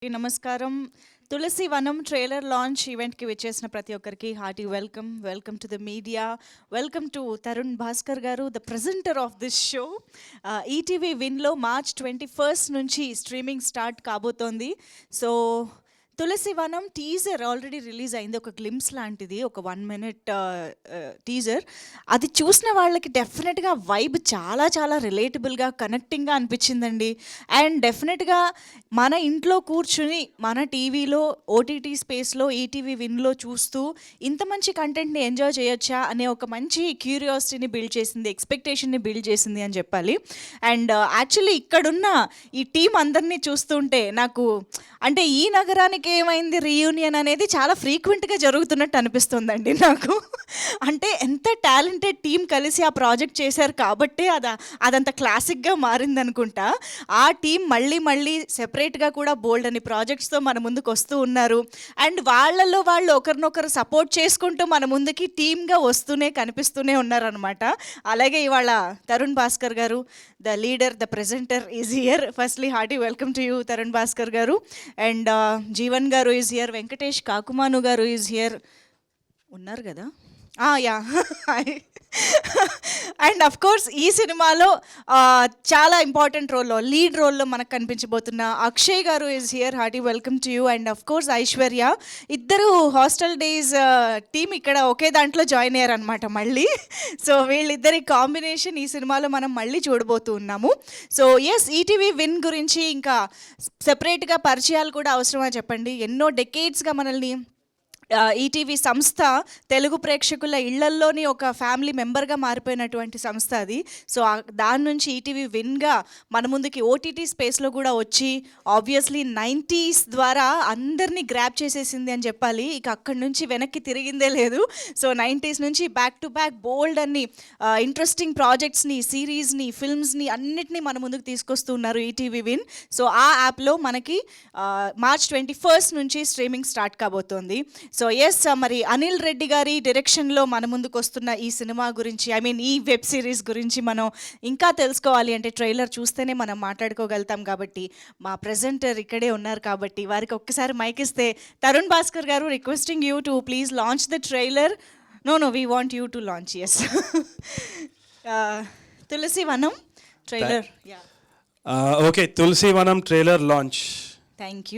నమస్కారం. 'తులసి Vanam' trailer launch ఈవెంట్‌కి విచ్చేసిన ప్రతి ఒక్కరికి hearty welcome. Welcome to the media. Welcome to Tarun Bhaskar garu, the presenter of this show. ETV విన్‌లో మార్చ్ 21 నుంచి స్ట్రీమింగ్ స్టార్ట్ కాబోతోంది. So 'Tulasi Vanam' teaser already release అయింది. ఒక గ్లింప్స్ లాంటిది, ఒక 1 మినిట్ టీజర్. అది చూసిన వాళ్ళకి డెఫినెట్‌గా వైబ్ చాలా చాలా రిలేటబుల్‌గా, కనెక్టింగ్‌గా అనిపించిందండి. అండ్ డెఫినెట్‌గా మన ఇంట్లో కూర్చుని మన టీవీలో ఓటీటీ స్పేస్లో ఈటీవీ విన్లో చూస్తూ ఇంత మంచి కంటెంట్ని ఎంజాయ్ చేయొచ్చా అనే ఒక మంచి క్యూరియాసిటీని బిల్డ్ చేసింది, ఎక్స్పెక్టేషన్ని బిల్డ్ చేసింది అని చెప్పాలి. అండ్ యాక్చువల్లీ ఇక్కడున్న ఈ టీం అందరినీ చూస్తుంటే నాకు అంటే ఈ నగరానికి ఏమైంది రీయూనియన్ అనేది చాలా ఫ్రీక్వెంట్గా జరుగుతున్నట్టు అనిపిస్తుందండి నాకు. అంటే ఎంత టాలెంటెడ్ టీం కలిసి ఆ ప్రాజెక్ట్ చేశారు కాబట్టి అదంత క్లాసిక్గా మారిందనుకుంటా. ఆ టీం మళ్ళీ మళ్ళీ సెపరేట్గా కూడా బోల్డ్ అని ప్రాజెక్ట్స్తో మన ముందుకు వస్తూ ఉన్నారు. అండ్ వాళ్ళల్లో వాళ్ళు ఒకరినొకరు సపోర్ట్ చేసుకుంటూ మన ముందుకి టీమ్గా వస్తూనే కనిపిస్తూనే ఉన్నారనమాట. అలాగే ఇవాళ Tarun Bhaskar garu, the leader, the presenter is here. Firstly hearty welcome to you Tarun Bhaskar గారు. అండ్ జీవన్ గారు ఈజ్ హియర్, వెంకటేష్ కాకుమాను గారు ఈజ్ హియర్. ఉన్నారు కదా? యా. అండ్ అఫ్ కోర్స్ ఈ సినిమాలో చాలా ఇంపార్టెంట్ రోల్లో, లీడ్ రోల్లో మనకు కనిపించబోతున్న అక్షయ్ గారు is here. Hearty welcome to you. And of course Aishwarya. ఇద్దరు హాస్టల్ డేస్ టీమ్ ఇక్కడ ఒకే దాంట్లో జాయిన్ అయ్యారనమాట మళ్ళీ. సో వీళ్ళిద్దరి కాంబినేషన్ ఈ సినిమాలో మనం మళ్ళీ చూడబోతూ ఉన్నాము. సో ఎస్, ఈటీవీ విన్ గురించి ఇంకా సెపరేట్గా పరిచయాలు కూడా అవసరమా చెప్పండి. ఎన్నో డెకేడ్స్గా మనల్ని ఈటీవీ సంస్థ తెలుగు ప్రేక్షకుల ఇళ్లల్లోని ఒక ఫ్యామిలీ మెంబర్గా మారిపోయినటువంటి సంస్థ అది. సో దాని నుంచి ఈటీవీ విన్గా మన ముందుకి ఓటీటీ స్పేస్లో కూడా వచ్చి ఆబ్వియస్లీ 90s ద్వారా అందరినీ గ్రాప్ చేసేసింది అని చెప్పాలి. ఇక అక్కడి నుంచి వెనక్కి తిరిగిందే లేదు. సో 90s నుంచి బ్యాక్ టు బ్యాక్ బోల్డ్ అన్ని ఇంట్రెస్టింగ్ ప్రాజెక్ట్స్ని, సిరీస్ని, ఫిల్మ్స్ని అన్నిటినీ మన ముందుకు తీసుకొస్తూ ఉన్నారు ఈటీవీ విన్. సో ఆ యాప్లో మనకి మార్చ్ 21 నుంచి స్ట్రీమింగ్ స్టార్ట్ కాబోతోంది. సో ఎస్, మరి అనిల్ రెడ్డి గారి డైరెక్షన్లో మన ముందుకు వస్తున్న ఈ సినిమా గురించి, ఐ మీన్ ఈ వెబ్ సిరీస్ గురించి మనం ఇంకా తెలుసుకోవాలి అంటే ట్రైలర్ చూస్తేనే మనం మాట్లాడుకోగలుగుతాం. కాబట్టి మా ప్రెజెంటర్ ఇక్కడే ఉన్నారు కాబట్టి వారికి ఒక్కసారి మైక్ ఇస్తే, Tarun Bhaskar garu, requesting you to please launch the trailer. No we want you to launch. Yes. Tulasi Vanam trailer. Okay, Tulasi Vanam trailer launch. Thank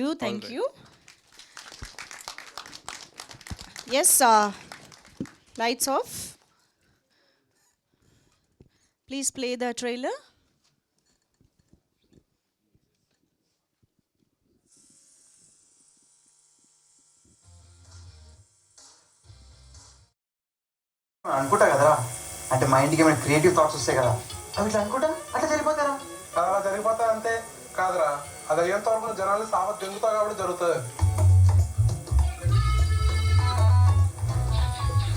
you. Yes, lights off. Please play the trailer. అనుకుంటా కదరా, అంటే మైండ్కి ఏమైనా క్రియేటివ్ థాట్స్ వస్తాయి కదా, అవి ఇట్లా అనుకుంటా అట్లా జరిగిపోతారా? అలా జరిగిపోతా అంతే కాదురా, అది అయ్యేంత వరకు జనాలు సావత్ దెంగుతా కాబట్టి జరుగుతుంది.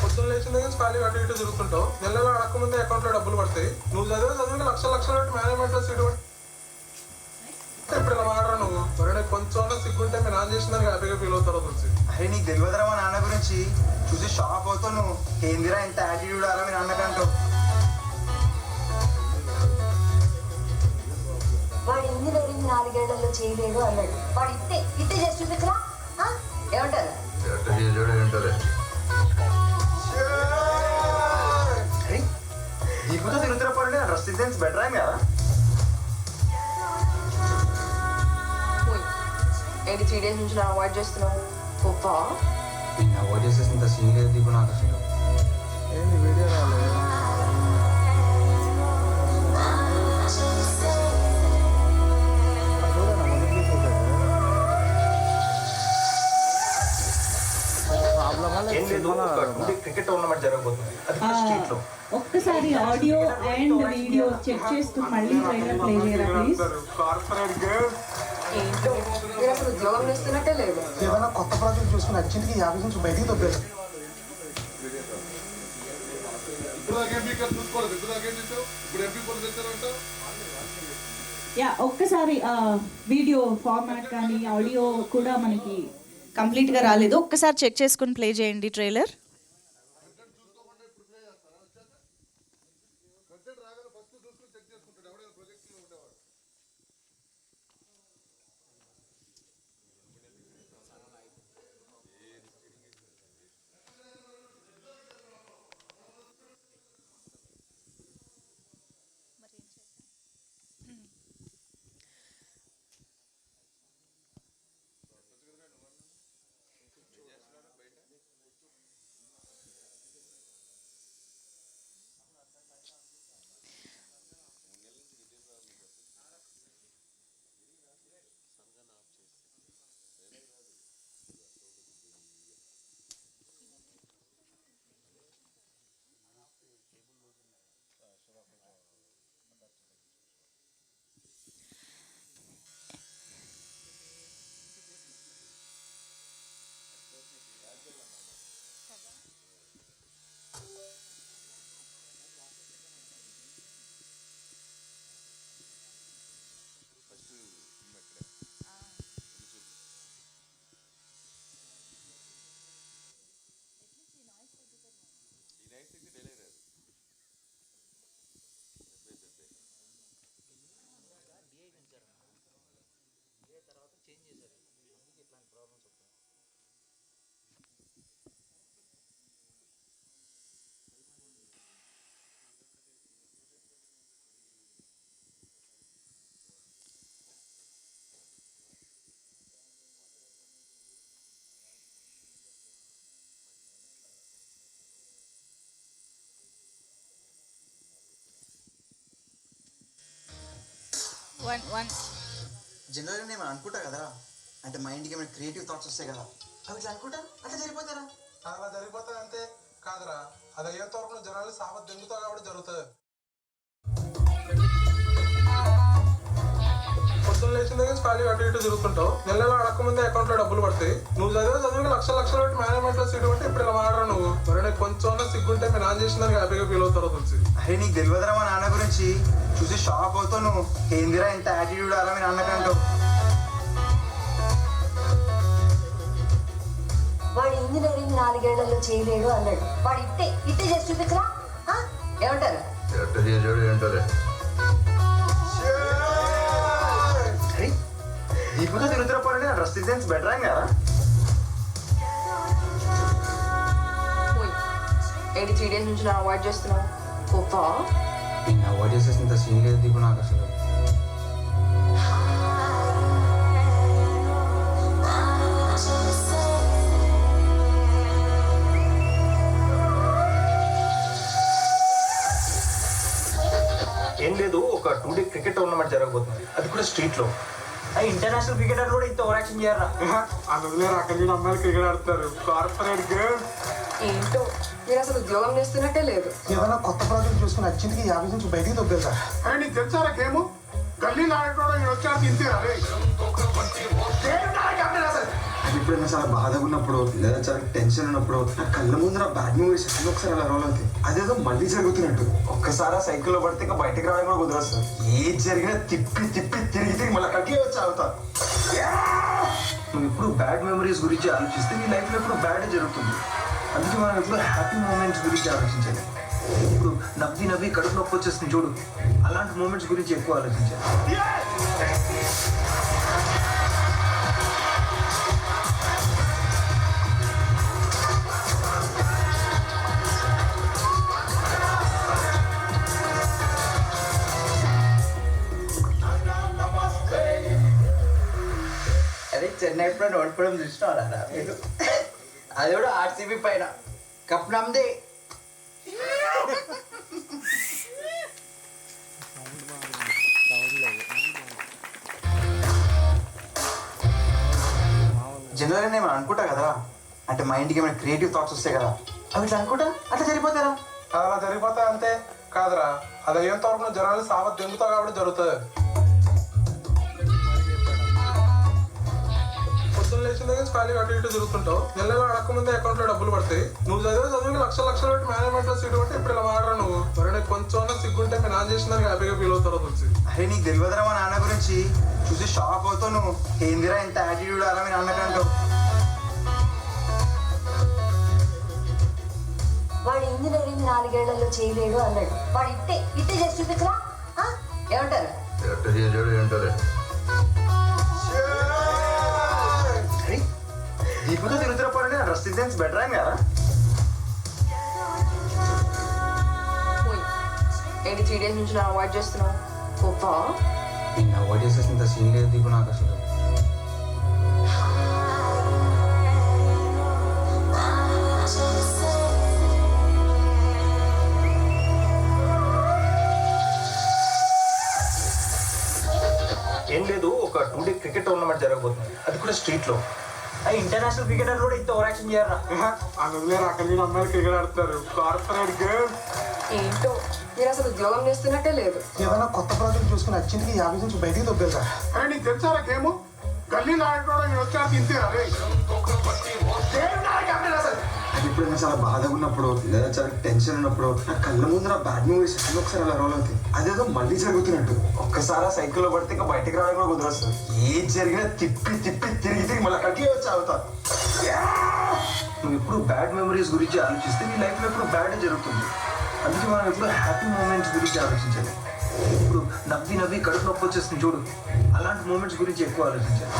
పొద్దున్న లేచిన దగ్గర ఖాళీ అటు ఇటు తిరుగుతుంటావు. నెలలో అడగకముందే అకౌంట్లో డబ్బులు పడతాయి. నువ్వు చదివిన లక్షలు పెట్టి మేనేజ్మెంట్లో సీటు ఇప్పుడు ఇలా మాడరా నువ్వు. మరి కొంచెం సిగ్గుంటే మీ నాన్న చేసిందని హ్యాపీగా ఫీల్ అవుతారో తెలిసి. అరే నీకు తెలియదురా మా నాన్న గురించి, చూసి షాక్ అవుతావు నువ్వు. ఏందిరా ఇంత యాటిట్యూడ్ అలా మీ నాన్నకంటావు. వాడు ఇంజనీరింగ్ 4 ఏళ్లలో చేయలేడు అన్నాడు. వాడు ఇత్తే చేసి చూపించరా? ఏమంటారు? నీకుతో తిరుగుతున్న పనులు డ్రెస్ సెన్స్ బెటర్ ఏం కదా? ఏంటి 3 days నుంచి నా అవాయిడ్ చేస్తున్నావు? గొప్ప నిన్న అవాయిడ్ చేసేసింత సీన్ లేదు దీపు నాకు అసలు. ఏంటి వీడియో రాలేదు? క్రికెట్ టోర్నమెంట్ జరగబోతుంది, అది స్ట్రీట్ లో. ఒక్కసారి ఆడియో అండ్ వీడియో చెక్ చేస్తూ మళ్ళీ ట్రైలర్ ప్లే చేయరా ప్లీజ్. కార్పొరేట్ గర్ల్స్ ఏంటో నేను అసలు ఉద్యోగం చేస్తున్నట్టే లేదు. ఏదైనా కొత్త ప్రాజెక్ట్ చూసుకుని అర్జెంట్గా 50 నుంచి బయటికి తప్పేది. యా, ఒక్కసారి వీడియో ఫార్మాట్ కానీ ఆడియో కూడా మనకి కంప్లీట్గా రాలేదు. ఒక్కసారి చెక్ చేసుకుని ప్లే చేయండి ట్రైలర్. వన్ జనరల్గా నేను అనుకుంటా కదరా, అంటే మైండ్కి ఏమైనా క్రియేటివ్ థాట్స్ వస్తాయి కదా, అవి ఇట్లా అనుకుంటా అట్లా సరిపోతారా? అలా జరిగిపోతాయి అంతే కాదురా, అది అయ్యేంత వరకు నువ్వు జనాలు సావత్ దెంగుతావు కాబట్టి జరుగుతుంది. పొద్దున్న లేచిన దగ్గర ఖాళీ అటు ఇటు తిరుగుతుంటావు, నెలలో అడగకముందే అకౌంట్ లో డబ్బులు పడతాయి. నువ్వు చదువుకి లక్షలు పెట్టి మేనేజ్మెంట్ లో సీట్ పెట్టి ఇప్పుడు ఇలా మాడరా నువ్వు. మరి నీకు కొంచెం సిగ్గుంటే మీ నాన్న చేసిన దానికి హ్యాపీగా ఫీల్ అవుతారో తెలిసి. అరే నీకు తెలియదురా మా నాన్న గురించి, చూసి షాక్ అవుతావు నువ్వు. ఏందిరా ఇంత యాటిట్యూడ్ అలా మీ నాన్నకంటావు. వాడు ఇంజనీరింగ్ 4 ఏళ్లలో చేయలేడు అన్నాడు. వాడు ఇట్టే చేసి చూపించరా? ఏమంటారు? అరే దీపుతో తిరుగుతున్న పోరండి, నా డ్రెస్ డిజైన్స్ బెటర్ అయింది కదా. ఏంటి 3 days నుంచి నా అవాయిడ్ చేస్తున్నావు? గొప్ప నేను అవాయిడ్ చేసేంత సీన్ లేదు దీపు నాకు అసలు. ఏం లేదు, ఒక 2 day క్రికెట్ టోర్నమెంట్ జరగబోతుంది, అది కూడా స్ట్రీట్ లో. ఇంటర్నేషనల్ క్రికెటర్ కూడా ఇంత ఓవర్ యాక్షన్ చేయరా? అందులో అక్కడ అమ్మాయిలు క్రికెట్ ఆడతారు, కార్పొరేట్ గర్ల్స్. ఏంటో మీరు అసలు ఉద్యోగం చేస్తున్నట్టే లేదు. ఏదైనా కొత్త ప్రాజెక్ట్ చూసుకుని అర్జెంట్కి 50 నుంచి బయటికి దొబ్బేదా? అని నీకు తెలుసారా గేమ్? గల్లీలో ఆడేటోడు నేను వచ్చా తింటారా? ఎప్పుడైనా చాలా బాధగా ఉన్నప్పుడు లేదా చాలా టెన్షన్ ఉన్నప్పుడు నా కళ్ళ ముందు నా బ్యాడ్ మూవీస్ అన్ని ఒకసారి అలా రోల్ అవుతాయి. అదేదో మళ్ళీ జరుగుతున్నట్టు. ఒక్కసారి సైకిల్లో పడితే ఇంకా బయటకు రావడం కూడా కుదరదు సార్. ఏది జరిగినా తిప్పి తిరిగి మళ్ళీ అక్కడికే వచ్చి ఆగుతాను. నువ్వు ఎప్పుడు బ్యాడ్ మెమరీస్ గురించి ఆలోచిస్తే నీ లైఫ్లో ఎప్పుడు బ్యాడ్ జరుగుతుంది. అందుకే మనం ఎప్పుడు హ్యాపీ మూమెంట్స్ గురించి ఆలోచించాలి. ఇప్పుడు నవ్వి కడుపు నొప్పి వచ్చేస్తుంది చూడు, అలాంటి మూమెంట్స్ గురించి ఎక్కువ ఆలోచించాలి. అదే చెన్నై ఎప్పుడైనా ఓడిపోవడం చూసినారా మీరు? అది కూడా ఆర్సీబీ పైన కప్ నమ్మది. జనరల్గా నేను అనుకుంటా కదా, అంటే మైండ్కి ఏమైనా క్రియేటివ్ థాట్స్ వస్తాయి కదా, అవి ఇట్లా అనుకుంటా అట్లా సరిపోతారా? అలా జరిగిపోతాయి అంతే కాదురా, అది అయ్యేంత వరకు నువ్వు జనాలు సావత్ దెంగుతావు కాబట్టి జరుగుతుంది. పొద్దున్న లేచిన దగ్గర ఖాళీ అటు ఇటు తిరుగుతుంటావు, నెలలో అడగకముందే అకౌంట్ లో డబ్బులు పడతాయి. నువ్వు చదువుకి లక్షలు పెట్టి మేనేజ్మెంట్ లో సీట్ పెట్టి ఇప్పుడు ఇలా మాడరా నువ్వు. మరి నీకు కొంచెం సిగ్గుంటే మీ నాన్న చేసిన దానికి హ్యాపీగా ఫీల్ అవుతారో తెలిసి. అరే నీకు తెలియదురా మా నాన్న గురించి, చూసి షాక్ అవుతావు నువ్వు. ఏందిరా ఇంత యాటిట్యూడ్ అలా మీ నాన్నకంటావు. వాడు ఇంజనీరింగ్ 4 ఏళ్లలో చేయలేడు అన్నాడు. వాడు ఇట్టే చేసి చూపించరా? ఏమంటారు? అరే దీపుతో తిరుగుతున్న పోరండి, నా డ్రెస్ డిజైన్స్ బెటర్ అయింది కదా. ఏంటి 3 days నుంచి నా అవాయిడ్ చేస్తున్నావు? గొప్ప నేను అవాయిడ్ చేసేంత సీన్ లేదు దీపు నాకు అసలు. ఏం లేదు, ఒక 2 day క్రికెట్ టోర్నమెంట్ జరగబోతుంది, అది కూడా స్ట్రీట్ లో. ఇంటర్నేషనల్ క్రికెటర్ కూడా ఇంత ఓవర్ యాక్షన్ చేయరా? అందులో అక్కడ అమ్మాయిలు క్రికెట్ ఆడతారు, కార్పొరేట్ గర్ల్స్. ఏంటో మీరు అసలు ఉద్యోగం చేస్తున్నట్టే లేదు. ఏదైనా కొత్త ప్రాజెక్ట్ చూసుకుని అర్జెంట్కి 50 నుంచి బయటికి దొబ్బేదా? అని నీకు తెలుసారా గేమ్? గల్లీలో ఆడేటోడు నేను వచ్చా తింటారా? ఎప్పుడైనా చాలా బాధగా ఉన్నప్పుడు లేదా చాలా టెన్షన్ ఉన్నప్పుడు నా కళ్ళ ముందు నా బ్యాడ్ మూవీస్ అన్ని ఒకసారి అలా రోల్ అవుతాయి. అదేదో మళ్ళీ జరుగుతున్నట్టు. ఒక్కసారి సైకిల్లో పడితే ఇంకా బయటకు రావడం కూడా కుదరదు సార్. ఏది జరిగినా తిప్పి తిరిగి మళ్ళీ అక్కడికే వచ్చి ఆగుతాను. నువ్వు ఎప్పుడు బ్యాడ్ మెమరీస్ గురించి ఆలోచిస్తే నీ లైఫ్లో ఎప్పుడు బ్యాడ్ జరుగుతుంది. అందుకే మనం ఎప్పుడు హ్యాపీ మూమెంట్స్ గురించి ఆలోచించాలి. ఇప్పుడు నవ్వి కడుపు నొప్పి వచ్చేస్తుంది చూడు, అలాంటి మూమెంట్స్ గురించి ఎక్కువ ఆలోచించాలి.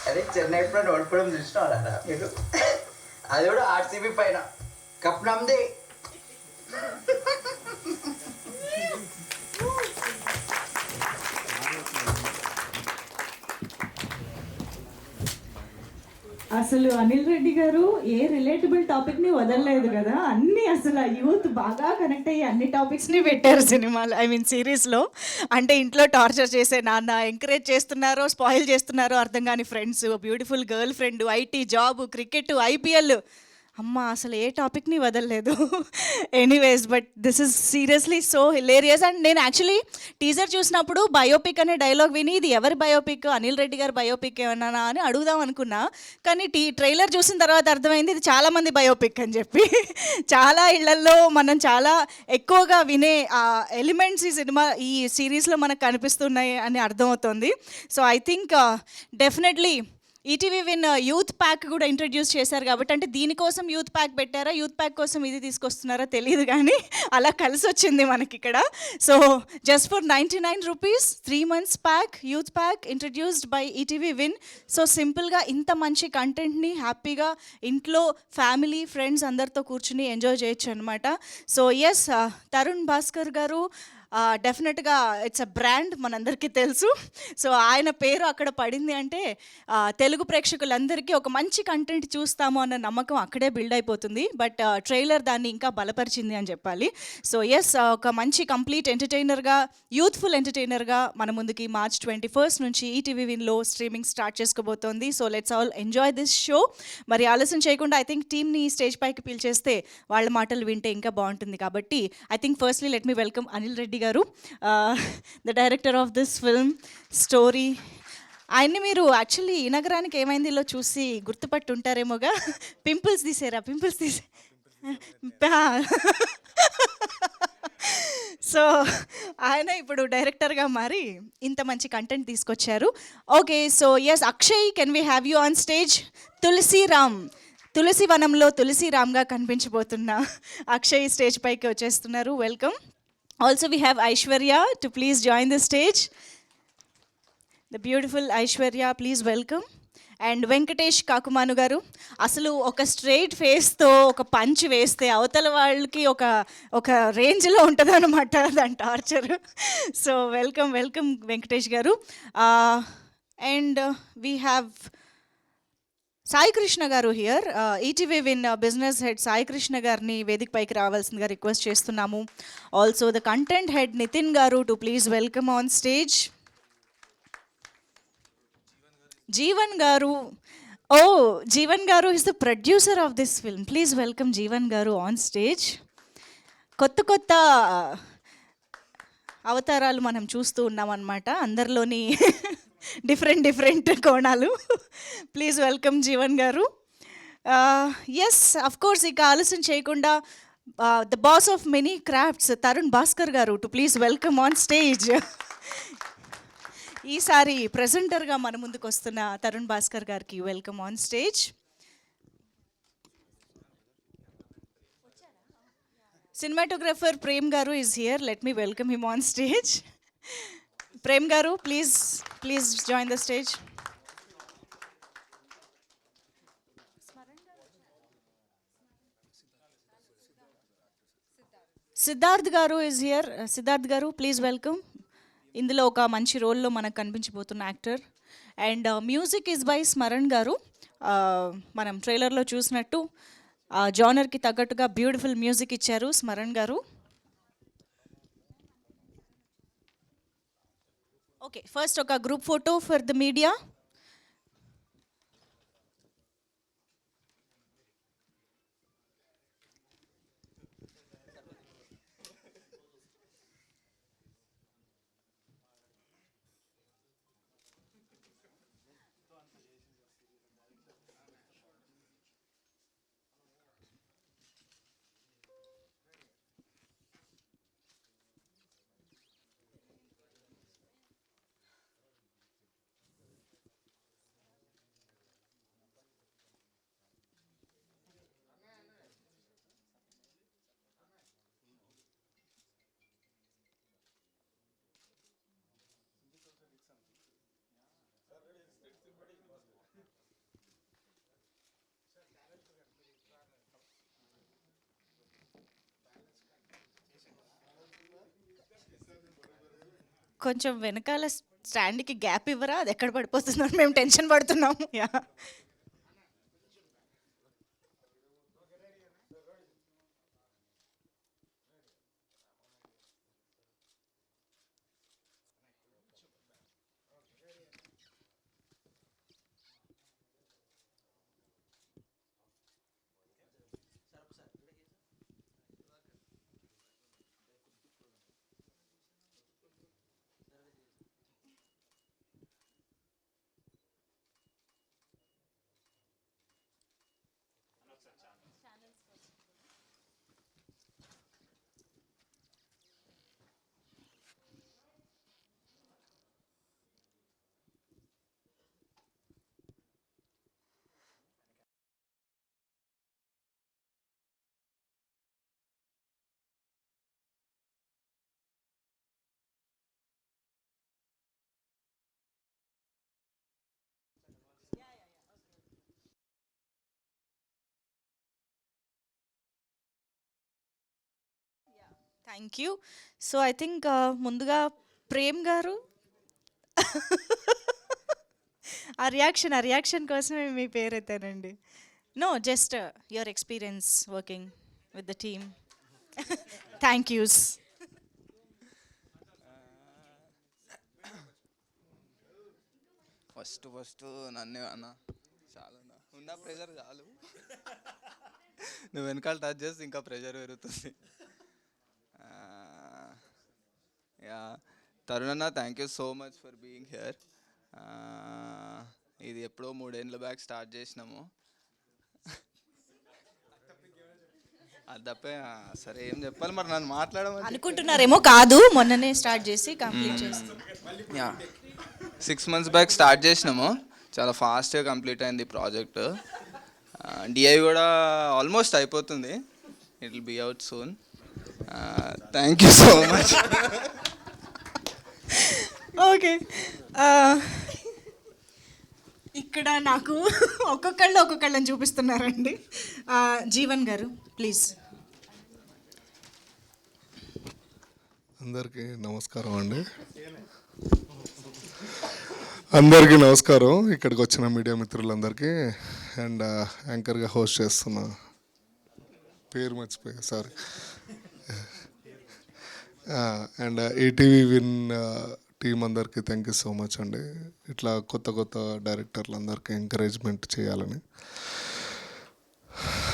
అదే చెన్నై ఎప్పుడైనా ఓడిపోవడం చూసినారా మీరు? అది కూడా ఆర్సీబీ పైన కప్ నమ్మది. అసలు అనిల్ రెడ్డి గారు ఏ రిలేటబుల్ టాపిక్ ని వదలలేదు కదా, అన్ని అసలు యూత్ బాగా కనెక్ట్ అయ్యి అన్ని టాపిక్స్ ని పెట్టారు సినిమాలో, ఐ మీన్ సిరీస్ లో. అంటే ఇంట్లో టార్చర్ చేసే నాన్న, ఎంకరేజ్ చేస్తున్నారో స్పాయిల్ చేస్తున్నారో అర్థం కాని friends, beautiful girl friend, IT job, cricket, IPL, అమ్మ అసలు ఏ టాపిక్ని వదలలేదు. Anyways, but this is seriously so hilarious. And నేను యాక్చువల్లీ టీజర్ చూసినప్పుడు బయోపిక్ అనే డైలాగ్ విని ఇది ఎవరి బయోపిక్, అనిల్ రెడ్డి గారి బయోపిక్ ఏమన్నా అని అడుగుదాం అనుకున్నా. కానీ ట్రైలర్ చూసిన తర్వాత అర్థమైంది ఇది చాలామంది బయోపిక్ అని చెప్పి. చాలా ఇళ్లల్లో మనం చాలా ఎక్కువగా వినే ఎలిమెంట్స్ ఈ సినిమా, ఈ సిరీస్లో మనకు కనిపిస్తున్నాయి అని అర్థమవుతుంది. So I think definitely ETV win youth pack కూడా ఇంట్రడ్యూస్ చేశారు కాబట్టి, అంటే దీనికోసం యూత్ ప్యాక్ పెట్టారా, యూత్ ప్యాక్ కోసం ఇది తీసుకొస్తున్నారా తెలియదు కానీ అలా కలిసి వచ్చింది మనకి ఇక్కడ. So just for 99 rupees 3 months pack, youth pack introduced by ETV win. So సింపుల్గా ఇంత మంచి కంటెంట్ని హ్యాపీగా ఇంట్లో ఫ్యామిలీ ఫ్రెండ్స్ అందరితో కూర్చుని ఎంజాయ్ చేయొచ్చు అనమాట. సో ఎస్, తరుణ్ భాస్కర్ గారు డెఫినెట్గా ఇట్స్ అ బ్రాండ్, మనందరికీ తెలుసు. సో ఆయన పేరు అక్కడ పడింది అంటే తెలుగు ప్రేక్షకులందరికీ ఒక మంచి కంటెంట్ చూస్తాము అన్న నమ్మకం అక్కడే బిల్డ్ అయిపోతుంది. బట్ ట్రైలర్ దాన్ని ఇంకా బలపరిచింది అని చెప్పాలి. సో ఎస్, ఒక మంచి కంప్లీట్ ఎంటర్టైనర్గా, యూత్ఫుల్ ఎంటర్టైనర్గా మన ముందుకి March 21st నుంచి ఈటీవీ విన్లో స్ట్రీమింగ్ స్టార్ట్ చేసుకోబోతోంది. So let's all enjoy this show. మరి ఆలస్యం చేయకుండా ఐ థింక్ టీమ్ని స్టేజ్ పైకి పిలిచేస్తే వాళ్ళ మాటలు వింటే ఇంకా బాగుంటుంది. కాబట్టి I think firstly let me welcome Anil Reddy garu, the director of this film story. ఆయన్ని మీరు యాక్చువల్లీ ఈ నగరానికి ఏమైందిలో చూసి గుర్తుపట్టి ఉంటారేమోగా. పింపుల్స్ తీసారా? పింపుల్స్ తీసే సో ఆయన ఇప్పుడు డైరెక్టర్గా మారి ఇంత మంచి కంటెంట్ తీసుకొచ్చారు. Okay, so yes Akshay, can we have you on stage? Tulasi వనంలో తులసిరామ్గా కనిపించబోతున్న అక్షయ్ స్టేజ్ పైకి వచ్చేస్తున్నారు. Welcome. Also we have Aishwarya to please join the stage. The beautiful Aishwarya, please welcome. And Venkatesh Kakumanu garu, అసలు ఒక స్ట్రైట్ ఫేస్తో ఒక punch వేస్తే అవతల వాళ్ళకి ఒక రేంజ్లో ఉంటుంది అనమాట దాని torture. So welcome Venkatesh garu. And we have Sai Krishna garu here, ETV win business head Sai Krishna గారిని వేదిక పైకి రావాల్సిందిగా రిక్వెస్ట్ చేస్తున్నాము. Also the content head Nitin garu to please welcome on stage. Jeevan garu, Jeevan garu is the producer of this film. Please welcome Jeevan garu on stage. కొత్త అవతారాలు మనం చూస్తూ ఉన్నాం అన్నమాట, అందరిలోని డిఫరెంట్ కోణాలు. Please welcome Jeevan garu. Yes, of course ఇక ఆలస్యం చేయకుండా the boss of many crafts Tarun Bhaskar garu to please welcome on stage. ఈసారి ప్రెజెంటర్గా మన ముందుకు వస్తున్న తరుణ్ భాస్కర్ గారికి welcome on stage. Cinematographer Prem garu is here, let me welcome him on stage. Prem garu, please join the stage. Siddharth garu is here. Siddharth గారు, ప్లీజ్ వెల్కమ్. ఇందులో ఒక మంచి రోల్లో మనకు కనిపించబోతున్న actor. And music is by Smaran garu. మనం ట్రైలర్లో చూసినట్టు జానర్కి తగ్గట్టుగా బ్యూటిఫుల్ మ్యూజిక్ ఇచ్చారు స్మరణ్ గారు. ఓకే, ఫస్ట్ ఒక group photo for the media. కొంచెం వెనకాల స్టాండ్కి గ్యాప్ ఇవ్వరా, అది ఎక్కడ పడిపోతుందని మేము టెన్షన్ పడుతున్నాము. Yeah, thank you. So I think ముందుగా ప్రేమ్ గారు ఆ రియాక్షన్ కోసమే మీ పేరు ఎత్తానండి. No, just your experience working with the team. Thank yous. First నన్నే అన్న చాలు ఉన్న ప్రెషర్ చాలు. నువ్వు వెనకాల టచ్ చేస్తే ఇంకా ప్రెషర్ పెరుగుతుంది. యా తరుణ్ అన్న, thank you so much for being here. ఇది ఎప్పుడో 3 ఏళ్ళ బ్యాక్ స్టార్ట్ చేసినాము. అది తప్పే. సరే ఏం చెప్పాలి మరి, నన్ను మాట్లాడమని అనుకుంటున్నారేమో, కాదు మొన్ననే స్టార్ట్ చేసి కంప్లీట్ చేసి. యా 6 months బ్యాక్ స్టార్ట్ చేసినాము. చాలా ఫాస్ట్గా కంప్లీట్ అయింది ప్రాజెక్ట్. డిఐ కూడా ఆల్మోస్ట్ అయిపోతుంది. It will be out soon. Thank you so much. Okay, ఇక్కడ నాకు ఒక్కొక్కళ్ళని చూపిస్తున్నారండి. జీవన్ గారు ప్లీజ్. అందరికీ నమస్కారం అండి. అందరికీ నమస్కారం, ఇక్కడికి వచ్చిన మీడియా మిత్రులందరికీ. అండ్ యాంకర్గా హోస్ట్ చేస్తున్న పేరు మర్చిపోయా, sorry. And ETV win team అందరికీ థ్యాంక్ యూ సో మచ్ అండి. ఇట్లా కొత్త డైరెక్టర్లందరికీ ఎంకరేజ్మెంట్ చేయాలని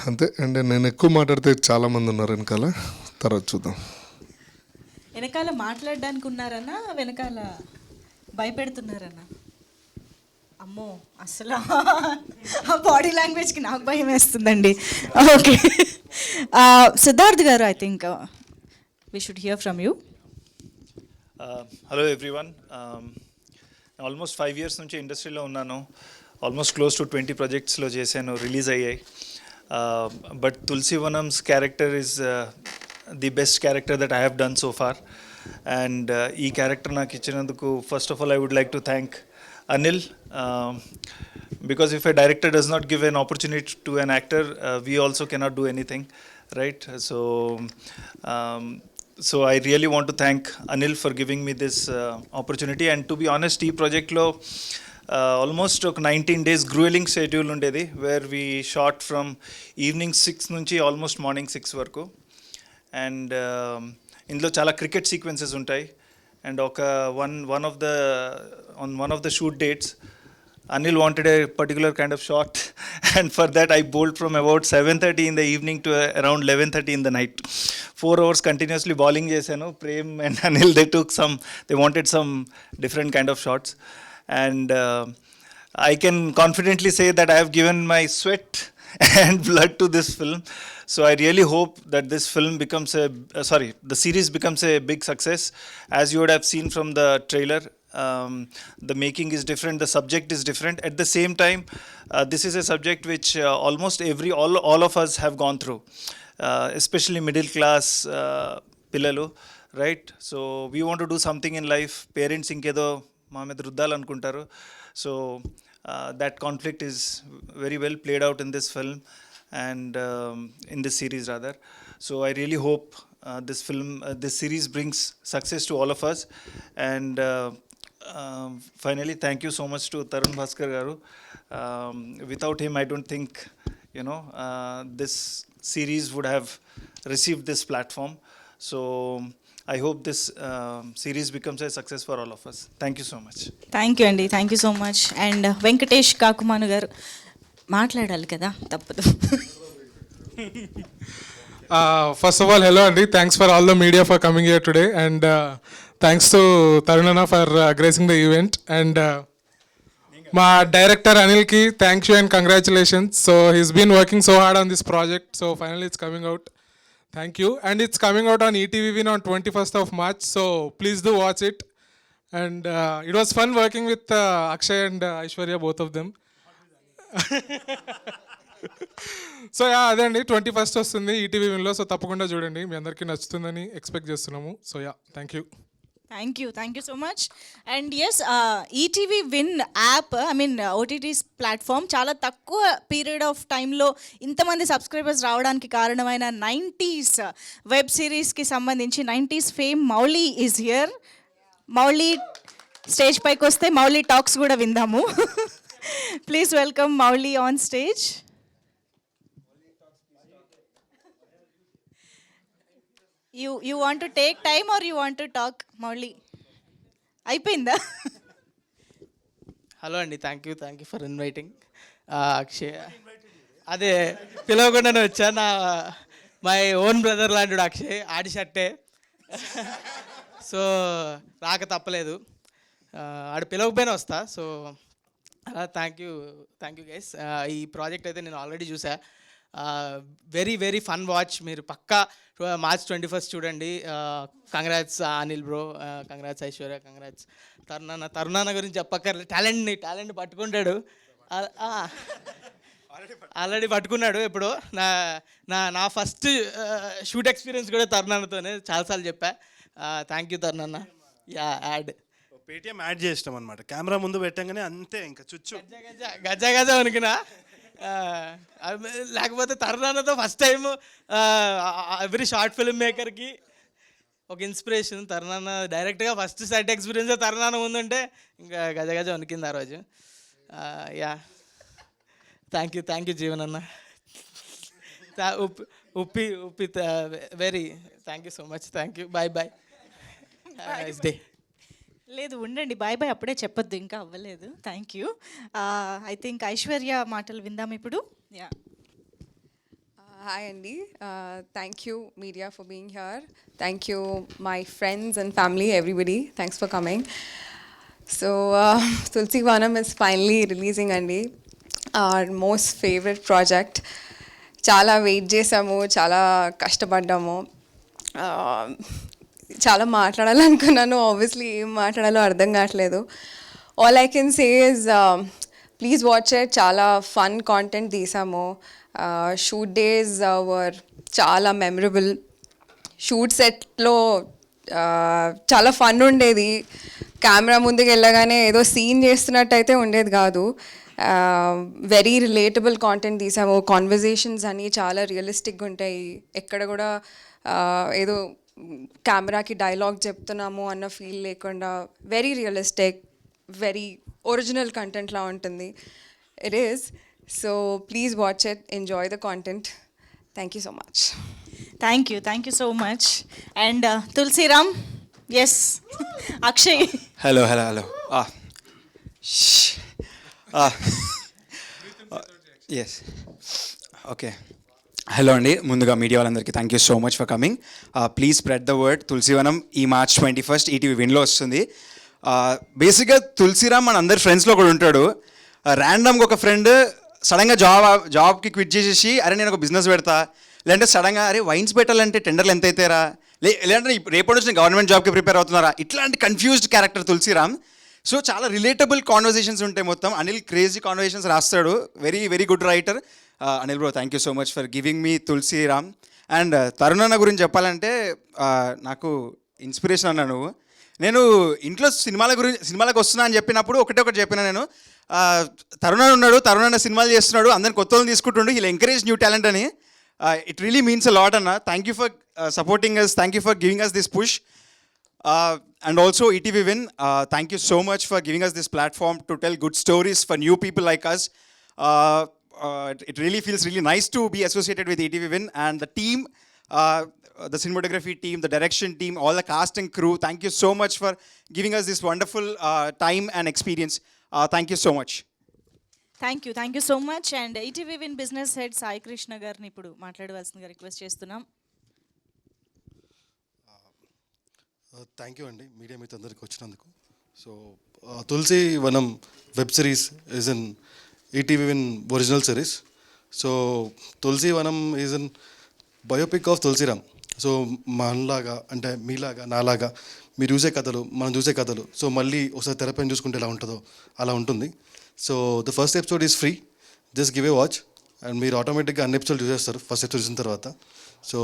అంతే. అండ్ నేను ఎక్కువ మాట్లాడితే చాలామంది ఉన్నారు వెనకాల, తర్వాత చూద్దాం. వెనకాల మాట్లాడడానికి ఉన్నారన్నా, వెనకాల భయపెడుతున్నారన్నా? అమ్మో, అసలు ఆ బాడీ లాంగ్వేజ్కి నాకు భయం వేస్తుందండి. ఓకే, సిద్ధార్థ్ గారు, I think we should here from you. Hello everyone. Almost 5 years నుంచి ఇండస్ట్రీలో ఉన్నాను. ఆల్మోస్ట్ క్లోజ్ టు 20 projectsలో చేశాను, రిలీజ్ అయ్యాయి. But Tulasi Vanam's character is the best character that I have done so far. And ఈ క్యారెక్టర్ నాకు ఇచ్చినందుకు first of all I would like to thank Anil, because if a director does not give an opportunity to an actor, we also cannot do anything, right? So I really want to thank Anil for giving me this opportunity. And to be honest, ee project lo almost 19 days grueling schedule undedi, where we shot from evening 6 nunchi almost morning 6 varaku. And ఇందులో చాలా cricket sequences ఉంటాయి. And one of the shoot dates, Anil wanted a particular kind of shot, and for that I bowled from about 7:30 in the evening to around 11:30 in the night. 4 hours continuously bowling chesanu. Prem and Anil, they wanted some different kind of shots, and I can confidently say that I have given my sweat and blood to this film. So I really hope that this film becomes the series becomes a big success. As you would have seen from the trailer, the making is different, the subject is different. At the same time, this is a subject which almost all of us have gone through, especially middle class pillalu, right? So we want to do something in life. Parents inkedo ma med ruddal anukuntaru. So that conflict is very well played out in this film, and in this series rather. So I really hope this series brings success to all of us. And finally, thank you so much to Tarun Bhaskar garu. Without him, I don't think this series would have received this platform. So I hope this series becomes a success for all of us. Thank you so much. Thank you అండి, thank you so much. And Venkatesh Kakumanu garu మాట్లాడాలి కదా, తప్పదు. First of all, hello Andy. Thanks for all the media for coming here today, and thanks to Tarunana for gracing the event. And my director Anil ki, thank you and congratulations. So he's been working so hard on this project. So finally it's coming out. Thank you. And it's coming out on ETV Win on 21st of March. So please do watch it. And it was fun working with Akshay and Aishwarya, both of them. So అదే అండి, 21st వస్తుంది ETV విన్లో. So తప్పకుండా చూడండి, మీ అందరికీ నచ్చుతుందని expect చేస్తున్నాము. So thank you. Thank you so much. And yes, ETV win app, I mean OTTs platform చాలా తక్కువ పీరియడ్ ఆఫ్ టైంలో ఇంతమంది సబ్స్క్రైబర్స్ రావడానికి కారణమైన 90s వెబ్ సిరీస్కి సంబంధించి 90s fame Mouli is here. Mouli stage పైకి వస్తే మౌలి టాక్స్ కూడా విందాము. Please welcome Mouli on stage. You want to take time or you want to talk, Mauli? అయిపోయిందా? హలో అండి, thank you for inviting. Akshay అదే పిలవకుండానే వచ్చా. మై ఓన్ బ్రదర్ లాంటి అక్షయ్ ఆడి షర్టే. సో రాక తప్పలేదు, ఆడు పిలవకపోయినా వస్తా. సో అలా థ్యాంక్ యూ గైస్. ఈ ప్రాజెక్ట్ అయితే నేను ఆల్రెడీ చూసా. Very fun watch. మీరు పక్కా March 21st చూడండి. Congrats Anil bro, congrats Aishwarya, congrats తరుణాన్న గురించి చెప్పక్కర్లేదు. టాలెంట్ పట్టుకుంటాడు, ఆల్రెడీ పట్టుకున్నాడు. ఇప్పుడు నా ఫస్ట్ షూట్ ఎక్స్పీరియన్స్ కూడా తరుణాన్నతోనే, చాలాసార్లు చెప్పా. థ్యాంక్ యూ తరుణాన్న. యాడ్ పేటిఎం యాడ్ చేసినాం అనమాట. కెమెరా ముందు పెట్టంగానే అంతే, ఇంకా చుచ్చు గజ అనుకున్నా. లేకపోతే తరుణాన్నతో first time every short film మేకర్కి ఒక ఇన్స్పిరేషన్ తరుణాన్న. డైరెక్ట్గా ఫస్ట్ సెట్ ఎక్స్పీరియన్స్ తరుణాన్న ముందుంటే ఇంకా గజ వణికింది ఆ రోజు. యా థ్యాంక్ యూ జీవన్ అన్న. ఉప్పి very thank you so much. Thank you. Bye nice day. లేదు ఉండండి, బాయ్ అప్పుడే చెప్పొద్దు, ఇంకా అవ్వలేదు. Thank you. I think Aishwarya మాటలు విందాం ఇప్పుడు. యా హాయ్ అండి, thank you media for being here. Thank you my friends and family, everybody, thanks for coming. So Tulasi Vanam is finally releasing అండి. Our most favourite project. చాలా వెయిట్ చేసాము, చాలా కష్టపడ్డాము. చాలా మాట్లాడాలనుకున్నాను, obviously ఏం మాట్లాడాలో అర్థం కావట్లేదు. All I can say is please watch it. చాలా ఫన్ కాంటెంట్ తీసాము. షూట్ డేస్ వర్ చాలా మెమరబుల్. షూట్ సెట్లో చాలా ఫన్ ఉండేది. కెమెరా ముందుకు వెళ్ళగానే ఏదో సీన్ చేస్తున్నట్టు అయితే ఉండేది కాదు. వెరీ రిలేటబుల్ కాంటెంట్ తీసాము. కాన్వర్జేషన్స్ అన్నీ చాలా రియలిస్టిక్గా ఉంటాయి. ఎక్కడ కూడా ఏదో కెమెరాకి డైలాగ్ చెప్తున్నాము అన్న ఫీల్ లేకుండా వెరీ రియలిస్టిక్, వెరీ ఒరిజినల్ కంటెంట్లా ఉంటుంది. It is. So please watch it, enjoy the content. Thank you so much. Thank you so much. And Tulasiram, yes Akshay. Hello yes okay. Hello అండి, ముందుగా మీడియా వాళ్ళందరికీ thank you so much for coming. Please spread the word. Tulasivanam ఈ March 21st ETV విన్లో వస్తుంది. బేసిక్గా తులసిరామ్ మన అందరి ఫ్రెండ్స్లో ఒకడు ఉంటాడు. ర్యాండమ్గా ఒక ఫ్రెండ్ సడన్గా జాబ్కి క్విట్ చేసేసి, అరే నేను ఒక బిజినెస్ పెడతా, లేదంటే సడన్గా అరే వైన్స్ పెట్టాలంటే టెండర్లు ఎంత అవుతారా, లేదంటే రేపటి నుంచి గవర్నమెంట్ జాబ్కి ప్రిపేర్ అవుతున్నారా, ఇట్లాంటి కన్ఫ్యూజ్డ్ క్యారెక్టర్ తులసిరామ్. సో చాలా రిలేటబుల్ కాన్వర్జేషన్స్ ఉంటాయి మొత్తం. అనిల్ క్రేజీ కాన్వర్జేషన్స్ రాస్తాడు. Very good writer. Anil bro, thank you so much for giving me Tulasiram. And తరుణన్న గురించి చెప్పాలంటే నాకు ఇన్స్పిరేషన్ అన్నా నువ్వు. నేను ఇంట్లో సినిమాలకు వస్తున్నా అని చెప్పినప్పుడు ఒకటి చెప్పిన నేను, తరుణన్న ఉన్నాడు, తరుణన్న సినిమాలు చేస్తున్నాడు, అందరిని కొత్త వాళ్ళని తీసుకుంటుండు, ఇలా ఎంకరేజ్ న్యూ టాలెంట్ అని. It really means a lot అన్న. Thank you for supporting us, thank you for giving us this push. And also ETV Win, thank you so much for giving us this platform to tell good stories for new people like us. It really feels really nice to be associated with ETV Win and the team, the cinematography team, the direction team, all the cast and crew. Thank you so much for giving us this wonderful time and experience. Thank you so much. Thank you so much. And ETV win business head Sai Krishna గారిని ఇప్పుడు మాట్లాడవలసిందిగా request చేస్తున్నాం. Thank you అండి, media మీతో అందరికి వచ్చినందుకు. So Tulasi Vanam web series is an ETV win original series. So Tulasi Vanam is an biopic of Tulasiram. So మనలాగా అంటే మీలాగా నాలాగా మీరు చూసే కథలు, మనం చూసే కథలు, సో మళ్ళీ ఒకసారి తెరపైన చూసుకుంటే ఎలా ఉంటుందో అలా ఉంటుంది. So the first episode is free, just give a watch and మీరు ఆటోమేటిక్గా అన్ని ఎపిసోడ్ చూసేస్తారు ఫస్ట్ ఎపిసోడ్ చూసిన తర్వాత. So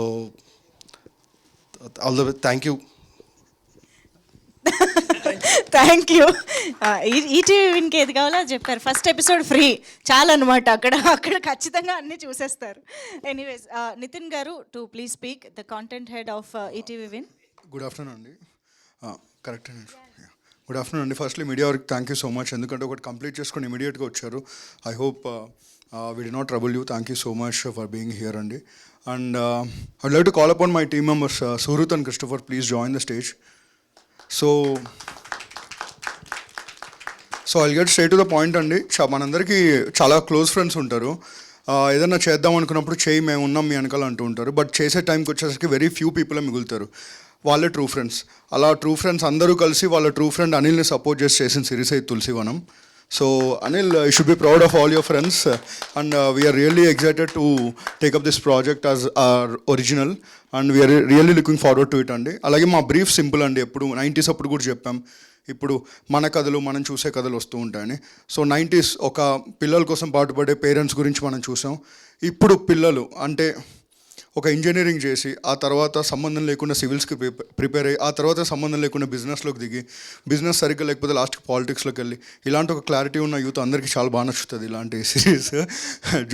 all the thank you. Thank you. ETV విన్కి ఏది కావాలో అది చెప్పారు. ఫస్ట్ ఎపిసోడ్ ఫ్రీ చాలన్నమాట. అక్కడ ఖచ్చితంగా అన్నీ చూసేస్తారు. Anyways Nitin garu to please speak, the content head of ETV win. Good afternoon అండి. కరెక్ట్ అండి. గుడ్ ఆఫ్టర్నూన్ అండి. ఫస్ట్లీ మీడియా వారికి థ్యాంక్ యూ సో మచ్, ఎందుకంటే ఒకటి కంప్లీట్ చేసుకొని ఇమీడియట్గా వచ్చారు. I hope we did not trouble you. Thank you so much for being here, Andy. And I'd like to call upon my team members, Suhrut and Christopher, please join the stage. So I'll get straight to the point అండి. మనందరికీ చాలా close friends ఉంటారు. ఏదన్నా చేద్దాం అనుకున్నప్పుడు చేయి మేము ఉన్నాం మీ వెనకాల అంటూ ఉంటారు. బట్ చేసే టైంకి వచ్చేసరికి వెరీ ఫ్యూ పీపుల్ మిగులుతారు. వాళ్ళే ట్రూ ఫ్రెండ్స్. అలా ట్రూ ఫ్రెండ్స్ అందరూ కలిసి వాళ్ళ ట్రూ ఫ్రెండ్ అనిల్ని సపోర్ట్ చేసి చేసిన సిరీస్ అయితే Tulasivanam. So Anil, you should be proud of all your friends, and we are really excited to take up this project as our original, and we are really looking forward to it అండి. అలాగే మా brief simple అండి. ఎప్పుడు 90s అప్పుడు కూడా చెప్పాం, ఇప్పుడు మన కథలు మనం చూసే కథలు వస్తూ ఉంటాయని. సో 90s ఒక పిల్లల కోసం పాటుపడే పేరెంట్స్ గురించి మనం చూసాం. ఇప్పుడు పిల్లలు అంటే ఒక ఇంజనీరింగ్ చేసి ఆ తర్వాత సంబంధం లేకుండా సివిల్స్కి ప్రిపేర్ అయ్యి ఆ తర్వాత సంబంధం లేకుండా బిజినెస్లోకి దిగి బిజినెస్ సరిగ్గా లేకపోతే లాస్ట్కి పాలిటిక్స్లోకి వెళ్ళి ఇలాంటి ఒక క్లారిటీ ఉన్న యూత్ అందరికీ చాలా బాగా నచ్చుతుంది ఇలాంటి సిరీస్.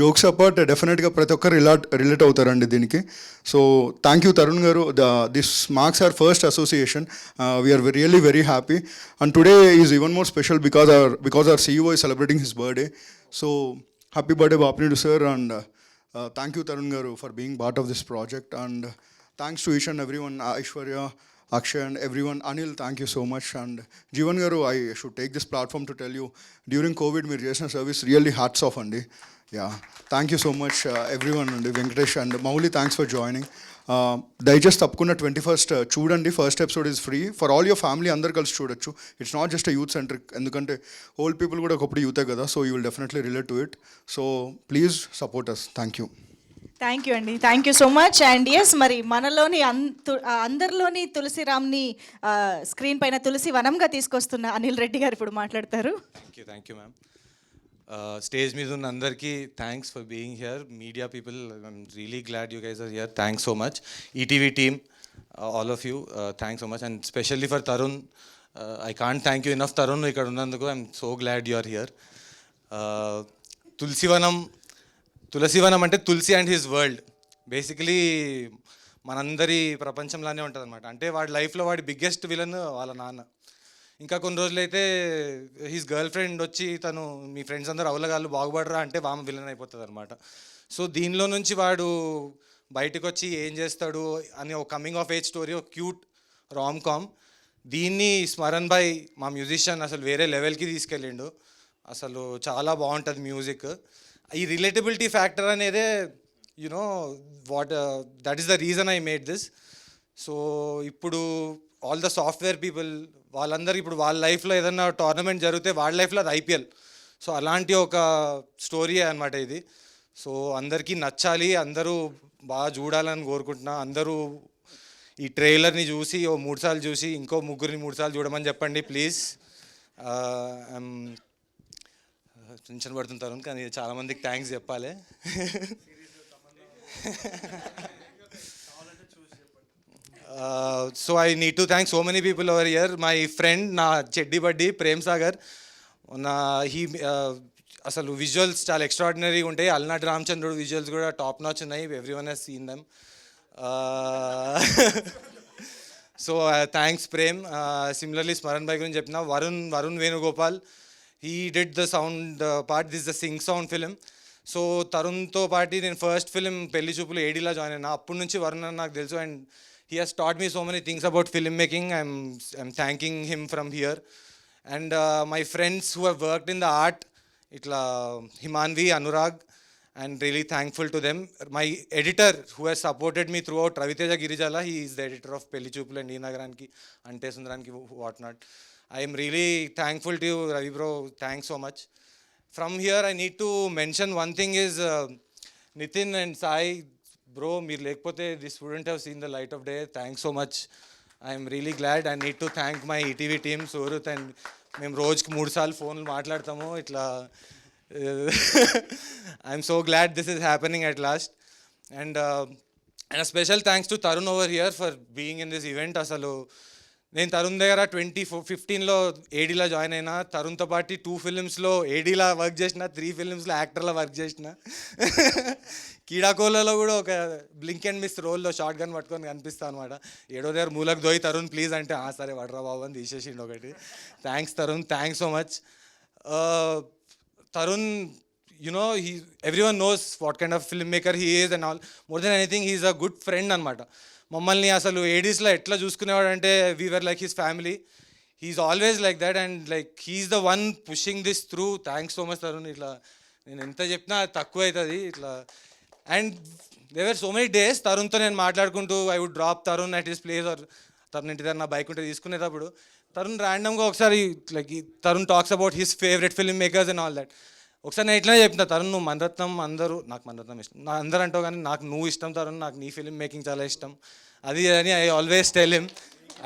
జోక్స్ అపార్ట్ డెఫినెట్గా ప్రతి ఒక్కరు రిలేట్ అవుతారండి దీనికి. సో థ్యాంక్ యూ తరుణ్ గారు. This marks our first association. We're really very happy, and today is even more special because our CEO is celebrating his birthday. So happy birthday Bapnidu sir, and thank you Tarun garu for being part of this project, and thanks to each and everyone, Aishwarya, Akshay and everyone. Anil, thank you so much, and Jeevan garu, I should take this platform to tell you during COVID meer chesina service really hats off andi. Yeah, thank you so much everyone, and Venkatesh and Mauli, thanks for joining. దయచేసి తప్పకుండా 21st చూడండి. First episode is free for all your family, అందరు కలిసి చూడొచ్చు. It's not just youth centric, ఎందుకంటే old people కూడా ఒకప్పుడు యూతే కదా. So you will definitely relate to it. So please support us. Thank you. Thank you అండి. Thank you so much. And yes, మరి మనలోని అందరిలోని తులసిరామ్ని స్క్రీన్ పైన తులసి వనంగా తీసుకొస్తున్న అనిల్ రెడ్డి గారు ఇప్పుడు మాట్లాడతారు. Thank you ma'am. స్టేజ్ మీద ఉన్న అందరికీ thanks for being here. Media people, I'm really glad you guys are here. Thanks so much. ETV team, all of you, thanks so much. And specially for Tarun, I can't thank you enough Tarun ఇక్కడ ఉన్నందుకు. I'm so glad you are here. Tulasivanam అంటే Tulasi and his world. Basically మనందరి ప్రపంచంలానే ఉంటుంది అనమాట. అంటే వాడి లైఫ్లో వాడి బిగ్గెస్ట్ విలన్ వాళ్ళ నాన్న. ఇంకా కొన్ని రోజులైతే హిస్ గర్ల్ ఫ్రెండ్ వచ్చి తను మీ ఫ్రెండ్స్ అందరూ అవలగాళ్ళు బాగుపడరా అంటే వామ విలన్ అయిపోతుంది అనమాట. సో దీనిలో నుంచి వాడు బయటకు వచ్చి ఏం చేస్తాడు అని ఒక కమింగ్ ఆఫ్ ఏజ్ స్టోరీ, ఒక క్యూట్ రామ్ కామ్. దీన్ని స్మరణ్ భాయ్ మా మ్యూజిషియన్ అసలు వేరే లెవెల్కి తీసుకెళ్ళిండు. అసలు చాలా బాగుంటుంది మ్యూజిక్. ఈ రిలేటబిలిటీ ఫ్యాక్టర్ అనేదే you know that is the reason I made this. So ఇప్పుడు ఆల్ ద సాఫ్ట్వేర్ పీపుల్ వాళ్ళందరూ ఇప్పుడు వాళ్ళ లైఫ్లో ఏదన్నా టోర్నమెంట్ జరిగితే వాళ్ళ లైఫ్లో అది IPL. సో అలాంటి ఒక స్టోరీ అనమాట ఇది. సో అందరికీ నచ్చాలి, అందరూ బాగా చూడాలని కోరుకుంటున్నా. అందరూ ఈ ట్రైలర్ని చూసి 3 సార్లు చూసి ఇంకో 3 సార్లు చూడమని చెప్పండి ప్లీజ్. టెన్షన్ పడుతుంటారు కానీ చాలామందికి థ్యాంక్స్ చెప్పాలి. So I need to thank so many people over here. My friend నా చెడ్డి బడ్డీ ప్రేమ్ సాగర్, అసలు విజువల్స్ చాలా ఎక్స్ట్రాడినరీగా ఉంటాయి. అల్నాటి రామచంద్రుడు విజువల్స్ కూడా టాప్ నాచ్ ఉన్నాయి. Everyone he's seen them. So thanks Prem. Similarly Smaran భాయ్ గురించి చెప్పిన Varun Venugopal, he did the sound part. This the sync sound film. So తరుణ్తో పాటు నేను ఫస్ట్ ఫిలిం పెళ్లి చూపులు ఏడీలా జాయిన్ అయినా. అప్పటి నుంచి వరుణ్ అని నాకు తెలుసు, and he has taught me so many things about filmmaking. I'm thanking him from here. And my friends who have worked in the art, itla Himanvi, Anurag, and really thankful to them. My editor who has supported me throughout, Raviteja Girijala, he is the editor of Pelli Choopulu and Nagaranki, Ante Sundaranki, whatnot. I am really thankful to you, Ravi bro. Thanks so much. From here, I need to mention one thing is Nitin and Sai, bro, మీరు లేకపోతే this wouldn't have seen the light of day. Thanks so much. I'm really glad. I need to thank my ETV team, Surat. And మేము రోజుకి 3 సార్లు ఫోన్లు మాట్లాడతాము ఇట్లా. I'm so glad this is happening at last. And special thanks to Tarun over here for being in this event. అసలు నేను తరుణ్ దగ్గర 2015లో ఏడీలో join అయినా. తరుణ్తో పాటు 2 ఫిలిమ్స్లో ఏడీలా వర్క్ చేసిన, 3 ఫిలిమ్స్లో యాక్టర్లా వర్క్ చేసిన. కీడాకోలలో కూడా ఒక బ్లింక్ అండ్ మిస్ రోల్లో షార్ట్ గన్ పట్టుకొని కనిపిస్తాను అనమాట. ఏడో దగ్గర మూలకు దోయి తరుణ్ ప్లీజ్ అంటే సరే వడ్రా బాబు అని తీసేసిండు ఒకటి. Thanks Tarun, thanks so much. Tarun, everyone knows what kind of filmmaker he is and all. More than anything, he is a good friend అనమాట. మమ్మల్ని అసలు ఏడీస్లో ఎట్లా చూసుకునేవాడు అంటే we were like his family. He's always like that and like he's the one pushing this through. Thanks so much Tarun. ఇట్లా నేను ఎంత చెప్పినా తక్కువ అవుతుంది ఇట్లా. And there were so many days తరుణ్తో నేను మాట్లాడుకుంటూ I would drop Tarun at his place or Tarun ఇంటి దగ్గర నా బైక్ ఉంటే తీసుకునేటప్పుడు తరుణ్ ర్యాండమ్గా ఒకసారి like Tarun talks about his favourite film makers and all that. ఒకసారి నేను ఇట్లా చెప్తున్నా, తరుణ్ నువ్వు మణరత్నం నాకు మణరత్నం ఇష్టం, నా అందరూ అంటావు కానీ నాకు నువ్వు ఇష్టం తరుణ్, నాకు నీ ఫిల్మ్ మేకింగ్ చాలా ఇష్టం అది అని ఐ ఆల్వేస్ టెల్ హిమ్.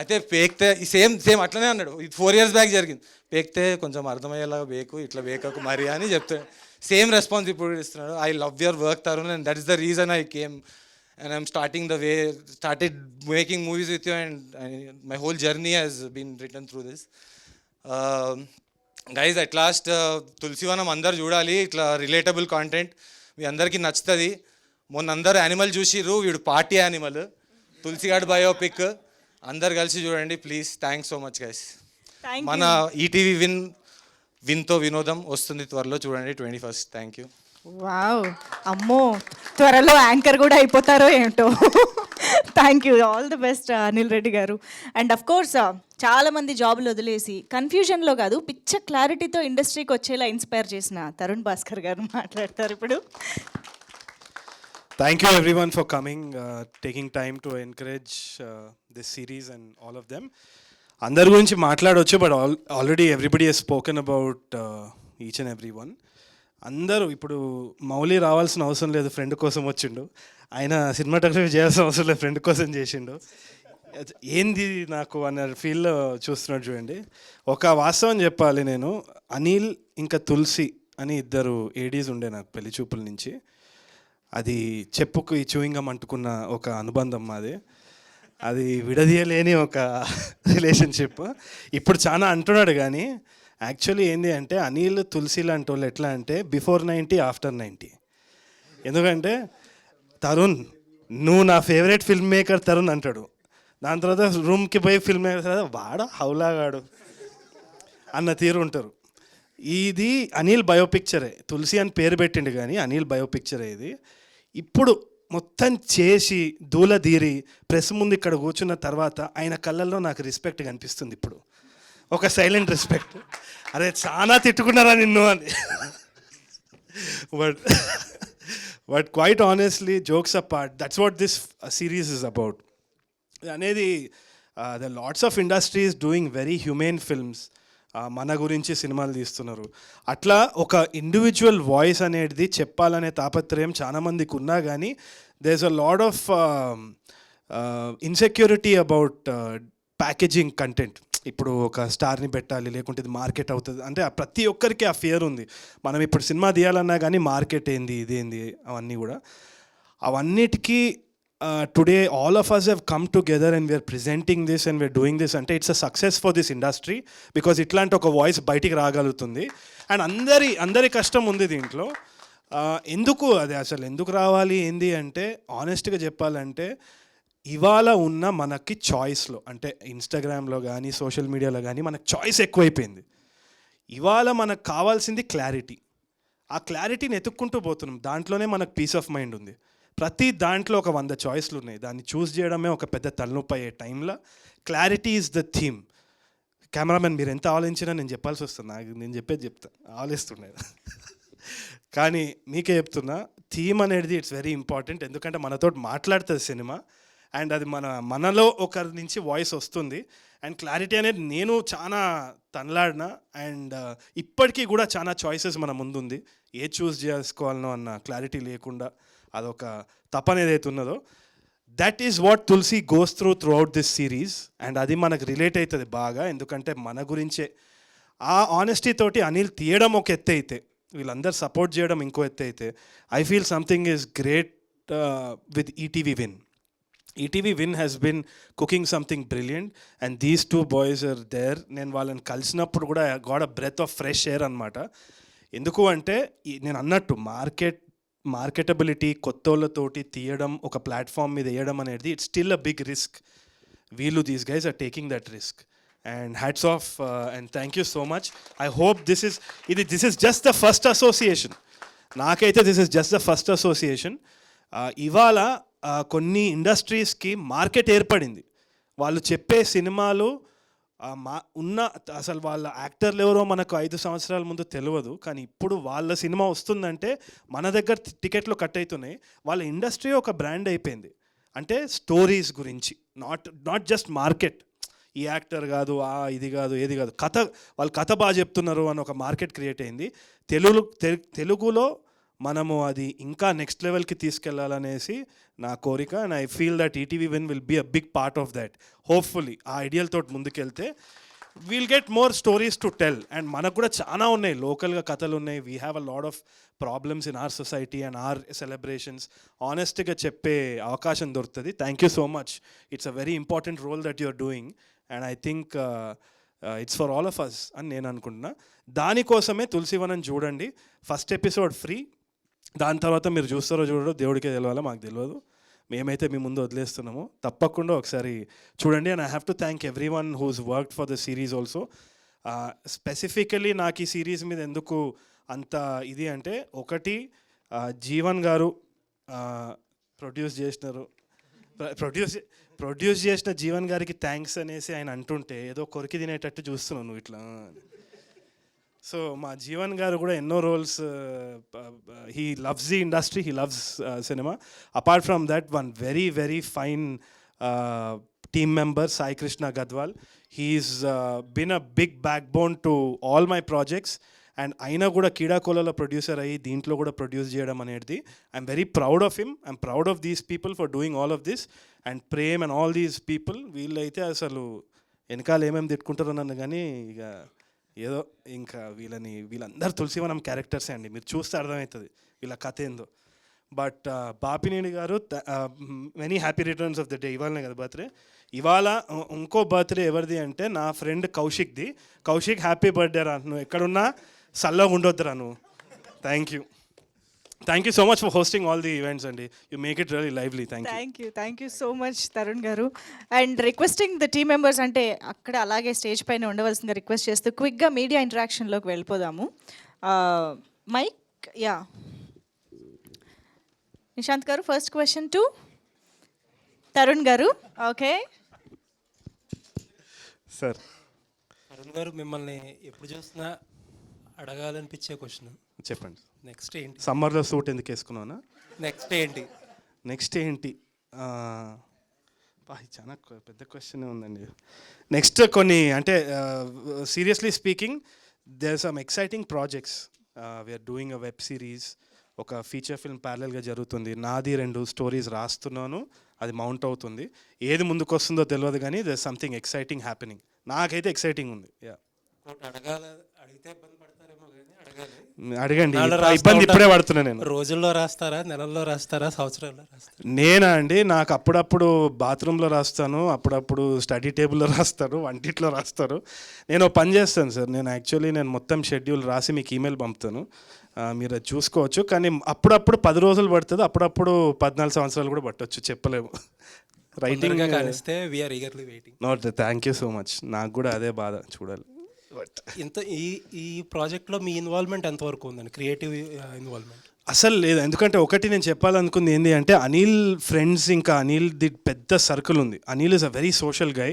అయితే పేక్తే సేమ్ అట్లనే అన్నాడు. ఇది 4 years బ్యాక్ జరిగింది. పేక్తే కొంచెం అర్థమయ్యేలాగా బేకు, ఇట్లా బేకకు మరి అని చెప్తాడు. సేమ్ రెస్పాన్స్ ఇప్పుడు ఇస్తున్నాడు. I love your work Tarun and that is the reason I came and I'm started making movies with you and my whole journey has been written through this. Guys, at last Tulasivanam అందరు చూడాలి. ఇట్లా relatable content మీ అందరికీ నచ్చుతుంది. మొన్న అందరు animal చూసిర్రు, వీడు party animal, తులసిగాడ్ biopic. అందరు కలిసి చూడండి please. Thanks so much guys. మన ఈటీవీ విన్తో వినోదం వస్తుంది త్వరలో, చూడండి 21st. Thank you. వావ్, అమ్మో త్వరలో యాంకర్ కూడా అయిపోతారో ఏంటో. Thank you, all the best Anil Reddy garu. And of course చాలామంది జాబులు వదిలేసి కన్ఫ్యూజన్లో కాదు పిచ్చ క్లారిటీతో ఇండస్ట్రీకి వచ్చేలా ఇన్స్పైర్ చేసిన తరుణ్ భాస్కర్ గారు మాట్లాడతారు ఇప్పుడు. Thank you everyone for coming, taking time to encourage this series and all of them. అందరి గురించి మాట్లాడవచ్చు, but already everybody has spoken about each and every one. అందరూ ఇప్పుడు మౌలి రావాల్సిన అవసరం లేదు, ఫ్రెండ్ కోసం వచ్చిండు. ఆయన సినిమాటోగ్రఫీ చేయాల్సిన అవసరం లేదు, ఫ్రెండ్ కోసం చేసిండు. ఏంది నాకు అన్న ఫీల్లో చూస్తున్నాడు చూడండి. ఒక వాస్తవం చెప్పాలి, నేను అనిల్ ఇంకా తులసి అని 2 ఏడీస్ ఉండే నాకు పెళ్లి చూపుల నుంచి. అది చెప్పుకు ఈ చూయింగం అంటుకున్న ఒక అనుబంధం మాది. అది విడదీయలేని ఒక రిలేషన్షిప్. ఇప్పుడు చాలా అంటున్నాడు కానీ యాక్చువల్లీ ఏంటి అంటే అనిల్ తులసి లాంటి వాళ్ళు ఎట్లా అంటే బిఫోర్ 90 ఆఫ్టర్ 90. ఎందుకంటే తరుణ్ నువ్వు నా ఫేవరెట్ ఫిల్మ్ మేకర్ తరుణ్ అంటాడు, దాని తర్వాత రూమ్కి పోయి ఫిల్మ్ మేకర్ తర్వాత వాడ హౌలాగాడు అన్న తీరు ఉంటారు. ఇది అనిల్ బయోపిక్చరే, తులసి అని పేరు పెట్టిండు కానీ అనిల్ బయోపిక్చరే ఇది. ఇప్పుడు మొత్తం చేసి దూలదీరి ప్రెస్ ముందు ఇక్కడ కూర్చున్న తర్వాత ఆయన కళ్ళల్లో నాకు రెస్పెక్ట్ కనిపిస్తుంది ఇప్పుడు, ఒక సైలెంట్ రెస్పెక్ట్. అరే చాలా తిట్టుకున్నారా నిన్ను అని. But quite honestly jokes apart, that's what this series is about అనేది. The lots of industries doing very human films, మన గురించి సినిమాలు తీస్తున్నారు. అట్లా ఒక ఇండివిజువల్ వాయిస్ అనేది చెప్పాలనే తాపత్రయం చాలామందికి ఉన్నా కానీ there is a lot of insecurity about packaging content. ఇప్పుడు ఒక స్టార్ని పెట్టాలి లేకుంటే ఇది మార్కెట్ అవుతుంది అంటే ప్రతి ఒక్కరికి ఆ ఫియర్ ఉంది. మనం ఇప్పుడు సినిమా తీయాలన్నా కానీ మార్కెట్ ఏంది ఇదేంది అవన్నీ కూడా. అవన్నిటికీ today all of us have come together and we are presenting this and we are doing this అంటే it's a success for this industry because ఇట్లాంటి ఒక వాయిస్ బయటికి రాగలుగుతుంది. అండ్ అందరి కష్టం ఉంది దీంట్లో. ఎందుకు అది అసలు ఎందుకు రావాలి ఏంది అంటే ఆనెస్ట్గా చెప్పాలంటే ఇవాళ ఉన్న మనకి చాయిస్లో అంటే ఇన్స్టాగ్రామ్లో కానీ సోషల్ మీడియాలో కానీ మనకు చాయిస్ ఎక్కువైపోయింది. ఇవాళ మనకు కావాల్సింది క్లారిటీ. ఆ క్లారిటీని ఎత్తుక్కుంటూ పోతున్నాం, దాంట్లోనే మనకు పీస్ ఆఫ్ మైండ్ ఉంది. ప్రతి దాంట్లో ఒక 100 చాయిస్లు ఉన్నాయి, దాన్ని చూస్ చేయడమే ఒక పెద్ద తలనొప్పి అయ్యే టైంలో clarity is the theme. Cameraman మీరు ఎంత ఆలోచించినా నేను చెప్పాల్సి వస్తుంది, నేను చెప్తా ఆలోచిస్తున్నాను కానీ మీకే చెప్తున్నా థీమ్ అనేది ఇట్స్ వెరీ ఇంపార్టెంట్. ఎందుకంటే మనతో మాట్లాడుతుంది సినిమా అండ్ అది మనలో ఒకరి నుంచి వాయిస్ వస్తుంది. అండ్ క్లారిటీ అనేది నేను చాలా తనలాడిన అండ్ ఇప్పటికీ కూడా చాలా చాయిసెస్ మన ముందుంది, ఏ చూస్ చేసుకోవాలనో అన్న క్లారిటీ లేకుండా అదొక తపన ఏదైతే ఉన్నదో that is what Tulasi goes throughout this series. And అది మనకు రిలేట్ అవుతుంది బాగా, ఎందుకంటే మన గురించే. ఆ ఆనెస్టీ తోటి అనిల్ తీయడం ఒక ఎత్తు అయితే వీళ్ళందరూ సపోర్ట్ చేయడం ఇంకో ఎత్తు అయితే I feel something is great with ETV Win. ETV Win has been cooking something brilliant and these two boys are there. నేను వాళ్ళని కలిసినప్పుడు కూడా got a breath of fresh air అనమాట. ఎందుకు అంటే నేను అన్నట్టు మార్కెటబిలిటీ కొత్తోళ్ళతోటి తీయడం, ఒక ప్లాట్ఫామ్ మీద వేయడం అనేది it's still a big risk. వీళ్ళు these guys are taking that risk and hats off and thank you so much. I hope this is just the first association. నాకైతే this is just the first association. ఇవాళ కొన్ని ఇండస్ట్రీస్కి market ఏర్పడింది. వాళ్ళు చెప్పే సినిమాలు అసలు వాళ్ళ యాక్టర్లు ఎవరో మనకు 5 సంవత్సరాల ముందు తెలియదు, కానీ ఇప్పుడు వాళ్ళ సినిమా వస్తుందంటే మన దగ్గర టికెట్లు కట్ అవుతున్నాయి. వాళ్ళ ఇండస్ట్రీ ఒక బ్రాండ్ అయిపోయింది. అంటే స్టోరీస్ గురించి, నాట్ జస్ట్ మార్కెట్, ఈ యాక్టర్ కాదు, ఇది కాదు, ఏది కాదు, వాళ్ళు కథ బాగా చెప్తున్నారు అని ఒక మార్కెట్ క్రియేట్ అయింది. తెలుగులో మనము అది ఇంకా నెక్స్ట్ లెవెల్కి తీసుకెళ్లాలనేసి నా కోరిక. And I feel that ETV win will be a big part of that. Hopefully ఆ ఐడియల్ తోటి ముందుకెళ్తే we'll get more stories to tell. And మనకు కూడా చాలా ఉన్నాయి, లోకల్గా కథలు ఉన్నాయి. We have a lot of problems in our society and our celebrations. ఆనెస్ట్గా చెప్పే అవకాశం దొరుకుతుంది. Thank you so much. It's a very important role that you're doing and I think it's for all of us అని నేను అనుకుంటున్నా. దానికోసమే తులసివనం చూడండి. First episode free. దాని తర్వాత మీరు చూస్తారో చూడరో దేవుడికే తెలియాలో, మాకు తెలియదు. మేమైతే మీ ముందు వదిలేస్తున్నాము. తప్పకుండా ఒకసారి చూడండి. And I have to thank everyone who's worked for the series also. Specifically నాకు ఈ సిరీస్ మీద ఎందుకు అంత ఇది అంటే, ఒకటి జీవన్ గారు ప్రొడ్యూస్ చేసిన జీవన్ గారికి థ్యాంక్స్ అనేసి ఆయన అంటుంటే ఏదో కొరికి తినేటట్టు చూస్తున్నావు నువ్వు ఇట్లా. సో మా జీవన్ గారు కూడా ఎన్నో roles, he loves the industry, he loves cinema. Apart from that, one very very fine team member, Sai Krishna Gadwal. He's been a big backbone to all my projects. And అయినా కూడా కీడాకోలలో ప్రొడ్యూసర్ అయ్యి దీంట్లో కూడా ప్రొడ్యూస్ చేయడం అనేది I'm very proud of him. I'm proud of these people for doing all of this. And Prem and all these people, వీళ్ళైతే అసలు వెనకాల ఏమేమి తిట్టుకుంటారో నన్ను, కానీ ఇక ఏదో ఇంకా వీళ్ళందరూ తులసివనం క్యారెక్టర్సే అండి. మీరు చూస్తే అర్థమవుతుంది వీళ్ళ కథ ఏందో. But Bapineni garu, many happy returns of the day. ఇవాళనే కదా బర్త్డే. ఇవాళ ఇంకో బర్త్డే ఎవరిది అంటే నా ఫ్రెండ్ కౌశిక్ది. కౌశిక్, హ్యాపీ బర్త్డే రా. నువ్వు ఎక్కడున్నా చల్లగా ఉండొద్దురా నువ్వు. Thank you so much for hosting all the events అండి. You make it really lively. Thank you so much Tarun garu. And requesting the team members, అంటే అక్కడ అలాగే స్టేజ్ పైన ఉండవలసిందిగా రిక్వెస్ట్ చేస్తూ క్విక్గా మీడియా ఇంటరాక్షన్లోకి వెళ్ళిపోదాము. మైక్, యా, నిశాంత్ గారు, ఫస్ట్ క్వశ్చన్ టు తరుణ్ గారు. Okay sir. తరుణ్ గారు, మిమ్మల్ని ఎప్పుడు చూసినా అడగాలనిపించే క్వశ్చన్ చెప్పండి. నెక్స్ట్ ఏంటి? సమ్మర్లో సూట్ ఎందుకు వేసుకున్నానా? నెక్స్ట్ ఏంటి? చాలా పెద్ద క్వశ్చన్ ఉందండి. నెక్స్ట్ కొన్ని అంటే seriously speaking, there are some exciting projects. We're doing a web series, ఒక ఫీచర్ ఫిల్మ్ ప్యారలల్గా జరుగుతుంది. నాది 2 స్టోరీస్ రాస్తున్నాను, అది మౌంట్ అవుతుంది. ఏది ముందుకు వస్తుందో తెలియదు, కానీ దేర్ సంథింగ్ ఎక్సైటింగ్ హ్యాపెనింగ్. నాకైతే ఎక్సైటింగ్ ఉంది. అడగండి, ఇబ్బంది ఇప్పుడే పడుతున్నా నేను. రోజుల్లో రాస్తారా, నెలల్లో రాస్తారా, సంవత్సరాల్లో రాస్తారా? నేనా అండి, నాకు అప్పుడప్పుడు బాత్రూంలో రాస్తాను, అప్పుడప్పుడు స్టడీ టేబుల్లో రాస్తాను, వంటిట్లో రాస్తాను. నేను పని చేస్తాను సార్. నేను మొత్తం షెడ్యూల్ రాసి మీకు ఈమెయిల్ పంపుతాను, మీరు అది చూసుకోవచ్చు. కానీ అప్పుడప్పుడు 10 రోజులు పడుతుంది, అప్పుడప్పుడు 14 సంవత్సరాలు కూడా పట్టవచ్చు, చెప్పలేము. రైటింగ్ కానిస్తే we're eagerly waiting. Note, thank you so much. నాకు కూడా అదే బాధ, చూడాలి. ఈ ప్రాజెక్ట్లో మీ ఇన్వాల్వ్మెంట్ ఎంతవరకు ఉందండి, క్రియేటివ్ ఇన్వాల్వ్మెంట్? అసలు లేదు. ఎందుకంటే ఒకటి నేను చెప్పాలనుకుంది ఏంటి అంటే, అనిల్ ఫ్రెండ్స్, ఇంకా అనిల్ది పెద్ద సర్కిల్ ఉంది. Anil is a very social guy,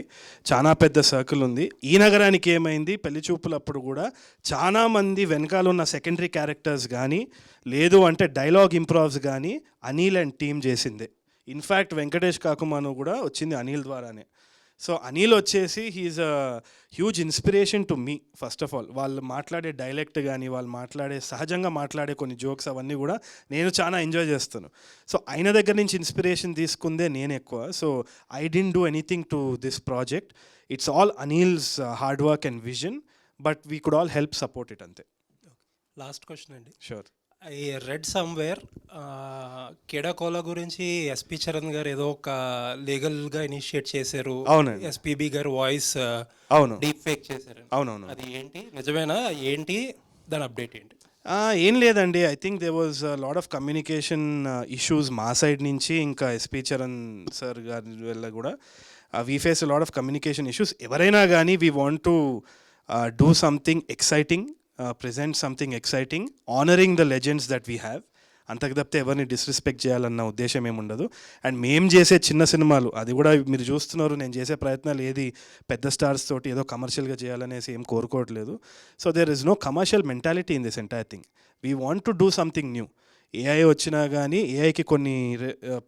చాలా పెద్ద సర్కిల్ ఉంది. ఈ నగరానికి ఏమైంది, పెళ్లి చూపులప్పుడు కూడా చాలామంది వెనకాల ఉన్న సెకండరీ క్యారెక్టర్స్ కానీ, లేదు అంటే డైలాగ్ ఇంప్రూవ్స్ కానీ అనిల్ అండ్ టీమ్ చేసిందే. ఇన్ఫ్యాక్ట్ వెంకటేష్ కాకుమాను కూడా వచ్చింది అనిల్ ద్వారానే. సో అనిల్ వచ్చేసి he's a huge inspiration to me. First of all వాళ్ళు మాట్లాడే డైలెక్ట్ కానీ, వాళ్ళు సహజంగా మాట్లాడే కొన్ని జోక్స్ అవన్నీ కూడా నేను చాలా ఎంజాయ్ చేస్తాను. సో ఆయన దగ్గర నుంచి ఇన్స్పిరేషన్ తీసుకుందే నేను ఎక్కువ. So I didn't do anything to this project. It's all Anil's hard work and vision, but we could all help support it, అంతే. లాస్ట్ క్వశ్చన్ అండి. షూర్. ఐ రెడ్ సమ్వేర్ కెడాకోలా గురించి ఎస్పి చరణ్ గారు ఏదో ఒక లీగల్గా ఇనిషియేట్ చేశారు. అవునండి. ఎస్పీబీ గారు వాయిస్ అవును. డీప్ ఫేక్ చేశారు. అవునవును. అది ఏంటి, నిజమేనా ఏంటి, దాని అప్డేట్ ఏంటి? ఏం లేదండి, I think they was lot of communication issues మా సైడ్ నుంచి, ఇంకా ఎస్పి చరణ్ సార్ గారి వల్ల కూడా we face lot of communication issues. ఎవరైనా కానీ we want to do something exciting, present something exciting, honouring the legends that we have. అంతకు తప్పితే ఎవరిని డిస్రెస్పెక్ట్ చేయాలన్న ఉద్దేశం ఏముండదు. అండ్ మేము చేసే చిన్న సినిమాలు, అది కూడా మీరు చూస్తున్నారు, నేను చేసే ప్రయత్నాలు ఏది పెద్ద స్టార్స్ తోటి ఏదో కమర్షియల్గా చేయాలనేసి ఏం కోరుకోవట్లేదు. So there is no commercial mentality in this entire thing. We want to do something new. AI వచ్చినా కానీ ఏఐకి కొన్ని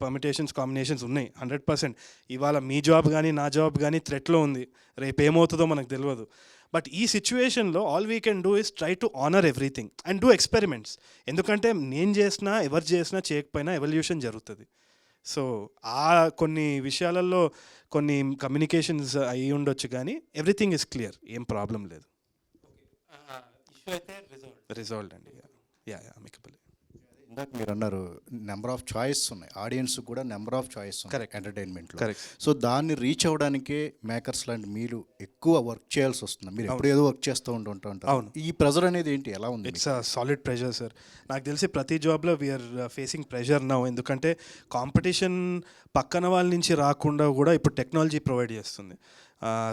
పర్మిటేషన్స్, కాంబినేషన్స్ ఉన్నాయి 100%. ఇవాళ మీ జాబ్ కానీ నా జాబ్ కానీ థ్రెట్లో ఉంది, రేపు ఏమవుతుందో మనకు తెలియదు. బట్ ఈ సిచ్యువేషన్లో all we can do is try to honour everything and do experiments. ఎందుకంటే నేను చేసినా ఎవరు చేసినా చేయకపోయినా ఎవల్యూషన్ జరుగుతుంది. సో ఆ కొన్ని విషయాలలో కొన్ని కమ్యూనికేషన్స్ అయ్యి ఉండొచ్చు, కానీ ఎవ్రీథింగ్ ఇస్ క్లియర్, ఏం ప్రాబ్లం లేదు. రిజాల్వ్డ్ అండి. Yeah amicable. ఇందాక మీరు అన్నారు నెంబర్ ఆఫ్ చాయిస్ ఉన్నాయి, ఆడియన్స్ కూడా నెంబర్ ఆఫ్ చాయిస్ కరెక్ట్ ఎంటర్టైన్మెంట్లో. కరెక్ట్. సో దాన్ని రీచ్ అవ్వడానికే మేకర్స్ లాంటి మీరు ఎక్కువ వర్క్ చేయాల్సి వస్తుంది. మీరు ఎప్పుడు ఏదో వర్క్ చేస్తూ ఉంటారు. అవును. ఈ ప్రెజర్ అనేది ఏంటి, ఎలా ఉంది? It's a solid pressure sir. నాకు తెలిసి ప్రతి జాబ్లో వీఆర్ ఫేసింగ్ ప్రెషర్ నౌ. ఎందుకంటే కాంపిటీషన్ పక్కన వాళ్ళ నుంచి రాకుండా కూడా ఇప్పుడు టెక్నాలజీ ప్రొవైడ్ చేస్తుంది.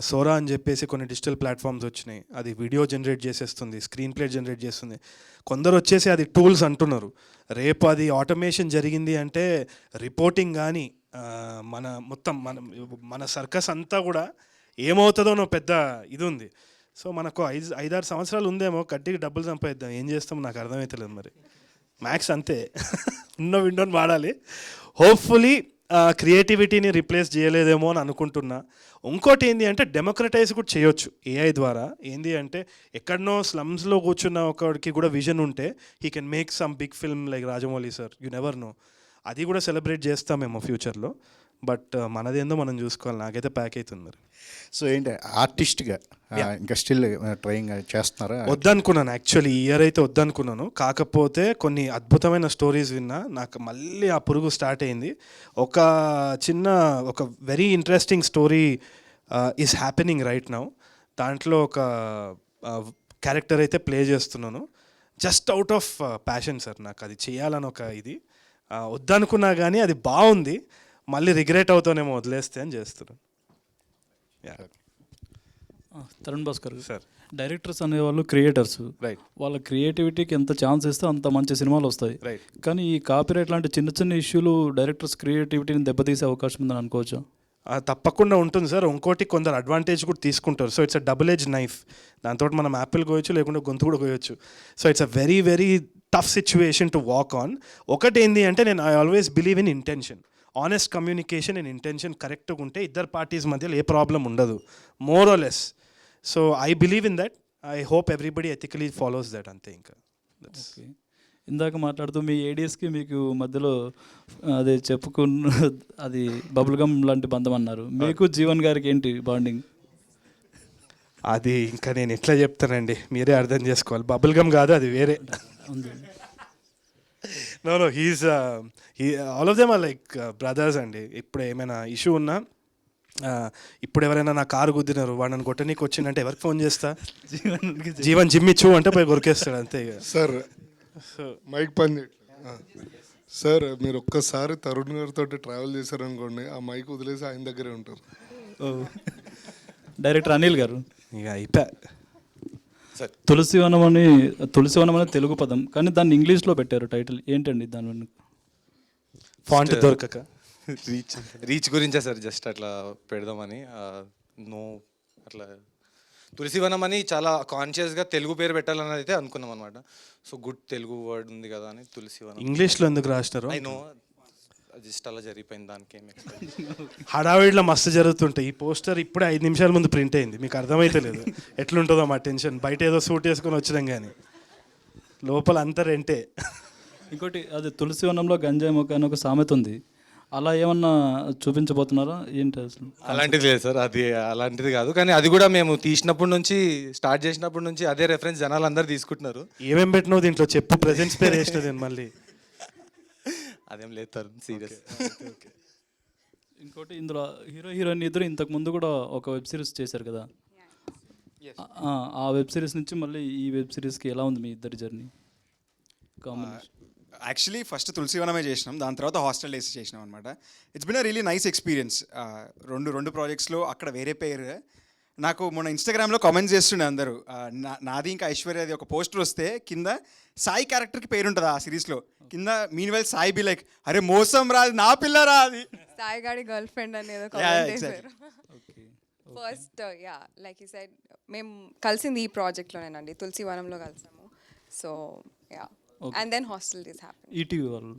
సోరా అని చెప్పేసి కొన్ని డిజిటల్ ప్లాట్ఫామ్స్ వచ్చినాయి, అది వీడియో జనరేట్ చేసేస్తుంది, స్క్రీన్ ప్లే జనరేట్ చేస్తుంది. కొందరు వచ్చేసి అది టూల్స్ అంటున్నారు. రేపు అది ఆటోమేషన్ జరిగింది అంటే రిపోర్టింగ్ కానీ మన సర్కస్ అంతా కూడా ఏమవుతుందో పెద్ద ఇది ఉంది. సో మనకు 5-6 సంవత్సరాలు ఉందేమో, గట్టిగా డబ్బులు సంపాదిద్దాం. ఏం చేస్తాం నాకు అర్థమవుతలేదు మరి. మ్యాక్స్ అంతే, ఉన్న విండోని వాడాలి. హోప్ఫుల్లీ క్రియేటివిటీని రీప్లేస్ చేయలేదేమో అని అనుకుంటున్నా. ఇంకోటి ఏంటి అంటే డెమోక్రటైజ్ కూడా చేయొచ్చు ఏఐ ద్వారా. ఏంటి అంటే ఎక్కడనో స్లమ్స్లో కూర్చున్న ఒకడికి కూడా విజన్ ఉంటే he can make some big film like Rajamouli sir, you never know. అది కూడా సెలబ్రేట్ చేస్తామేమో ఫ్యూచర్లో. బట్ మనదేందో మనం చూసుకోవాలి. నాకైతే ప్యాక్ అవుతుంది మరి. సో ఏంటి ఆర్టిస్ట్గా ఇంకా స్టిల్ ట్రైయింగ్ చేస్తున్నారా? వద్దనుకున్నాను యాక్చువల్లీ, ఈ ఇయర్ అయితే వద్దనుకున్నాను. కాకపోతే కొన్ని అద్భుతమైన స్టోరీస్ విన్నా, నాకు మళ్ళీ ఆ పురుగు స్టార్ట్ అయింది. ఒక very interesting story is happening right now. దాంట్లో ఒక క్యారెక్టర్ అయితే ప్లే చేస్తున్నాను, just out of passion sir. నాకు అది చేయాలని ఒక ఇది వద్దనుకున్నా కానీ అది బాగుంది. మళ్ళీ రిగ్రెట్ అవుతానేమో వదిలేస్తే అని చేస్తున్నాను. తరుణ్ భాస్కర్ సార్, డైరెక్టర్స్ అనేవాళ్ళు క్రియేటర్స్. రైట్. వాళ్ళ క్రియేటివిటీకి ఎంత ఛాన్స్ ఇస్తే అంత మంచి సినిమాలు వస్తాయి. రైట్. కానీ ఈ కాపీరైట్ లాంటి చిన్న చిన్న ఇష్యూలు డైరెక్టర్స్ క్రియేటివిటీని దెబ్బతీసే అవకాశం ఉందని అనుకోవచ్చా? తప్పకుండా ఉంటుంది సార్. ఇంకోటి కొందరు అడ్వాంటేజ్ కూడా తీసుకుంటారు. So it's a double edge knife. దాంతో మనం యాపిల్ కోయచ్చు, లేకుంటే గొంతు కూడా కోయచ్చు. So it's a very very tough situation to walk on. ఒకటి ఏంటి అంటే I always believe in intention, honest communication and intention కరెక్ట్గా ఉంటే ఇద్దరు పార్టీస్ మధ్యలో ఏ ప్రాబ్లం ఉండదు, more or less. So I believe in that. I hope everybody ethically follows that. అంతే. ఇంకా ఇందాక మాట్లాడుతూ మీ ఏడిఎస్కి మీకు మధ్యలో అదే చెప్పుకున్న అది బబుల్ గమ్ లాంటి బంధం అన్నారు. మీకు జీవన్ గారికి ఏంటి బాండింగ్? అది ఇంకా నేను ఎట్లా చెప్తానండి, మీరే అర్థం చేసుకోవాలి. బబుల్ గమ్ కాదు, అది వేరే. No he's all of them are like brothers అండి. ఇప్పుడు ఏమైనా ఇష్యూ ఉన్నా, ఇప్పుడు ఎవరైనా నా కారు గుద్దినారు, వాడిని కొట్టనీకి వచ్చిందంటే ఎవరికి ఫోన్ చేస్తా? జీవన్ జిమ్మిచ్చు అంటే పోయి కొరికేస్తాడు అంతే. సార్ మైక్ పని సార్, మీరు ఒక్కసారి తరుణ్ గారితో ట్రావెల్ చేశారనుకోండి, ఆ మైక్ వదిలేసి ఆయన దగ్గరే ఉంటారు. డైరెక్టర్ అనిల్ గారు, ఇక అయిపోయా. తులసివనం అనేది తెలుగు పదం, కానీ దాన్ని ఇంగ్లీష్లో పెట్టారు టైటిల్. ఏంటండి దాని ఫాంట్ దొరకక? రీచ్ గురించే సార్, జస్ట్ అట్లా పెడదామని. అట్లా తులసివనం అని చాలా కాన్షియస్గా తెలుగు పేరు పెట్టాలని అయితే అనుకున్నాం అనమాట. సో గుడ్ తెలుగు వర్డ్ ఉంది కదా అని తులసివనం. ఇంగ్లీష్లో ఎందుకు రాసినారు? ఐ నో, జస్ట్ అలా జరిగిపోయింది. దానికి ఏమి హడావిడిలో మస్తు జరుగుతుంటాయి. ఈ పోస్టర్ ఇప్పుడే 5 నిమిషాల ముందు ప్రింట్ అయింది. మీకు అర్థమైతే లేదు ఎట్లుంటుందో మా టెన్షన్. బయట ఏదో సూట్ వేసుకొని వచ్చినాం కానీ లోపల అంతా రెంటే. ఇంకోటి, అది తులసివనంలో గంజాయి మొక్క అని ఒక సామెత ఉంది. అలా ఏమన్నా చూపించబోతున్నారా ఏంటి అసలు? అలాంటిది లేదు సార్, అది అలాంటిది కాదు. కానీ అది కూడా మేము తీసినప్పటి నుంచి, స్టార్ట్ చేసినప్పటి నుంచి అదే రెఫరెన్స్ జనాలు అందరూ తీసుకుంటున్నారు. ఏమేం పెట్టినావు దీంట్లో చెప్పు, ప్రెజెంట్స్ పేరు వేసినది మళ్ళీ. అదేం లేదు సార్, సీరియస్. ఇంకోటి ఇందులో హీరోయిన్ ఇద్దరు ఇంతకు ముందు కూడా ఒక వెబ్ సిరీస్ చేశారు కదా, ఆ వెబ్ సిరీస్ నుంచి మళ్ళీ ఈ వెబ్ సిరీస్కి ఎలా ఉంది మీ ఇద్దరి జర్నీ కాంబినేషన్? యాక్చువల్లీ ఫస్ట్ తులసివనమే చేసినాం, దాని తర్వాత హాస్టల్ డేస్ చేసినాం అనమాట. It's been a really nice experience. రెండు ప్రాజెక్ట్స్లో అక్కడ వేరే పేరు. నాకు మొన్న ఇన్స్టాగ్రామ్లో కామెంట్స్ చేస్తుండే అందరూ, నాది ఇంకా ఐశ్వర్యది ఒక పోస్టర్ వస్తే కింద సాయి క్యారెక్టర్కి పేరు ఉంటుంది ఆ సిరీస్లో, కింద mean well Sai be like అరే మోసం రాదు నా పిల్ల రాది, సాయి గాడి గర్ల్ ఫ్రెండ్ అనేది first. Yeah like you said, మేము కలిసింది ఈ ప్రాజెక్ట్లోనేనండి, తులసివనంలో కలిసాము. So yeah, and then hostel days happen. ETV వాళ్ళు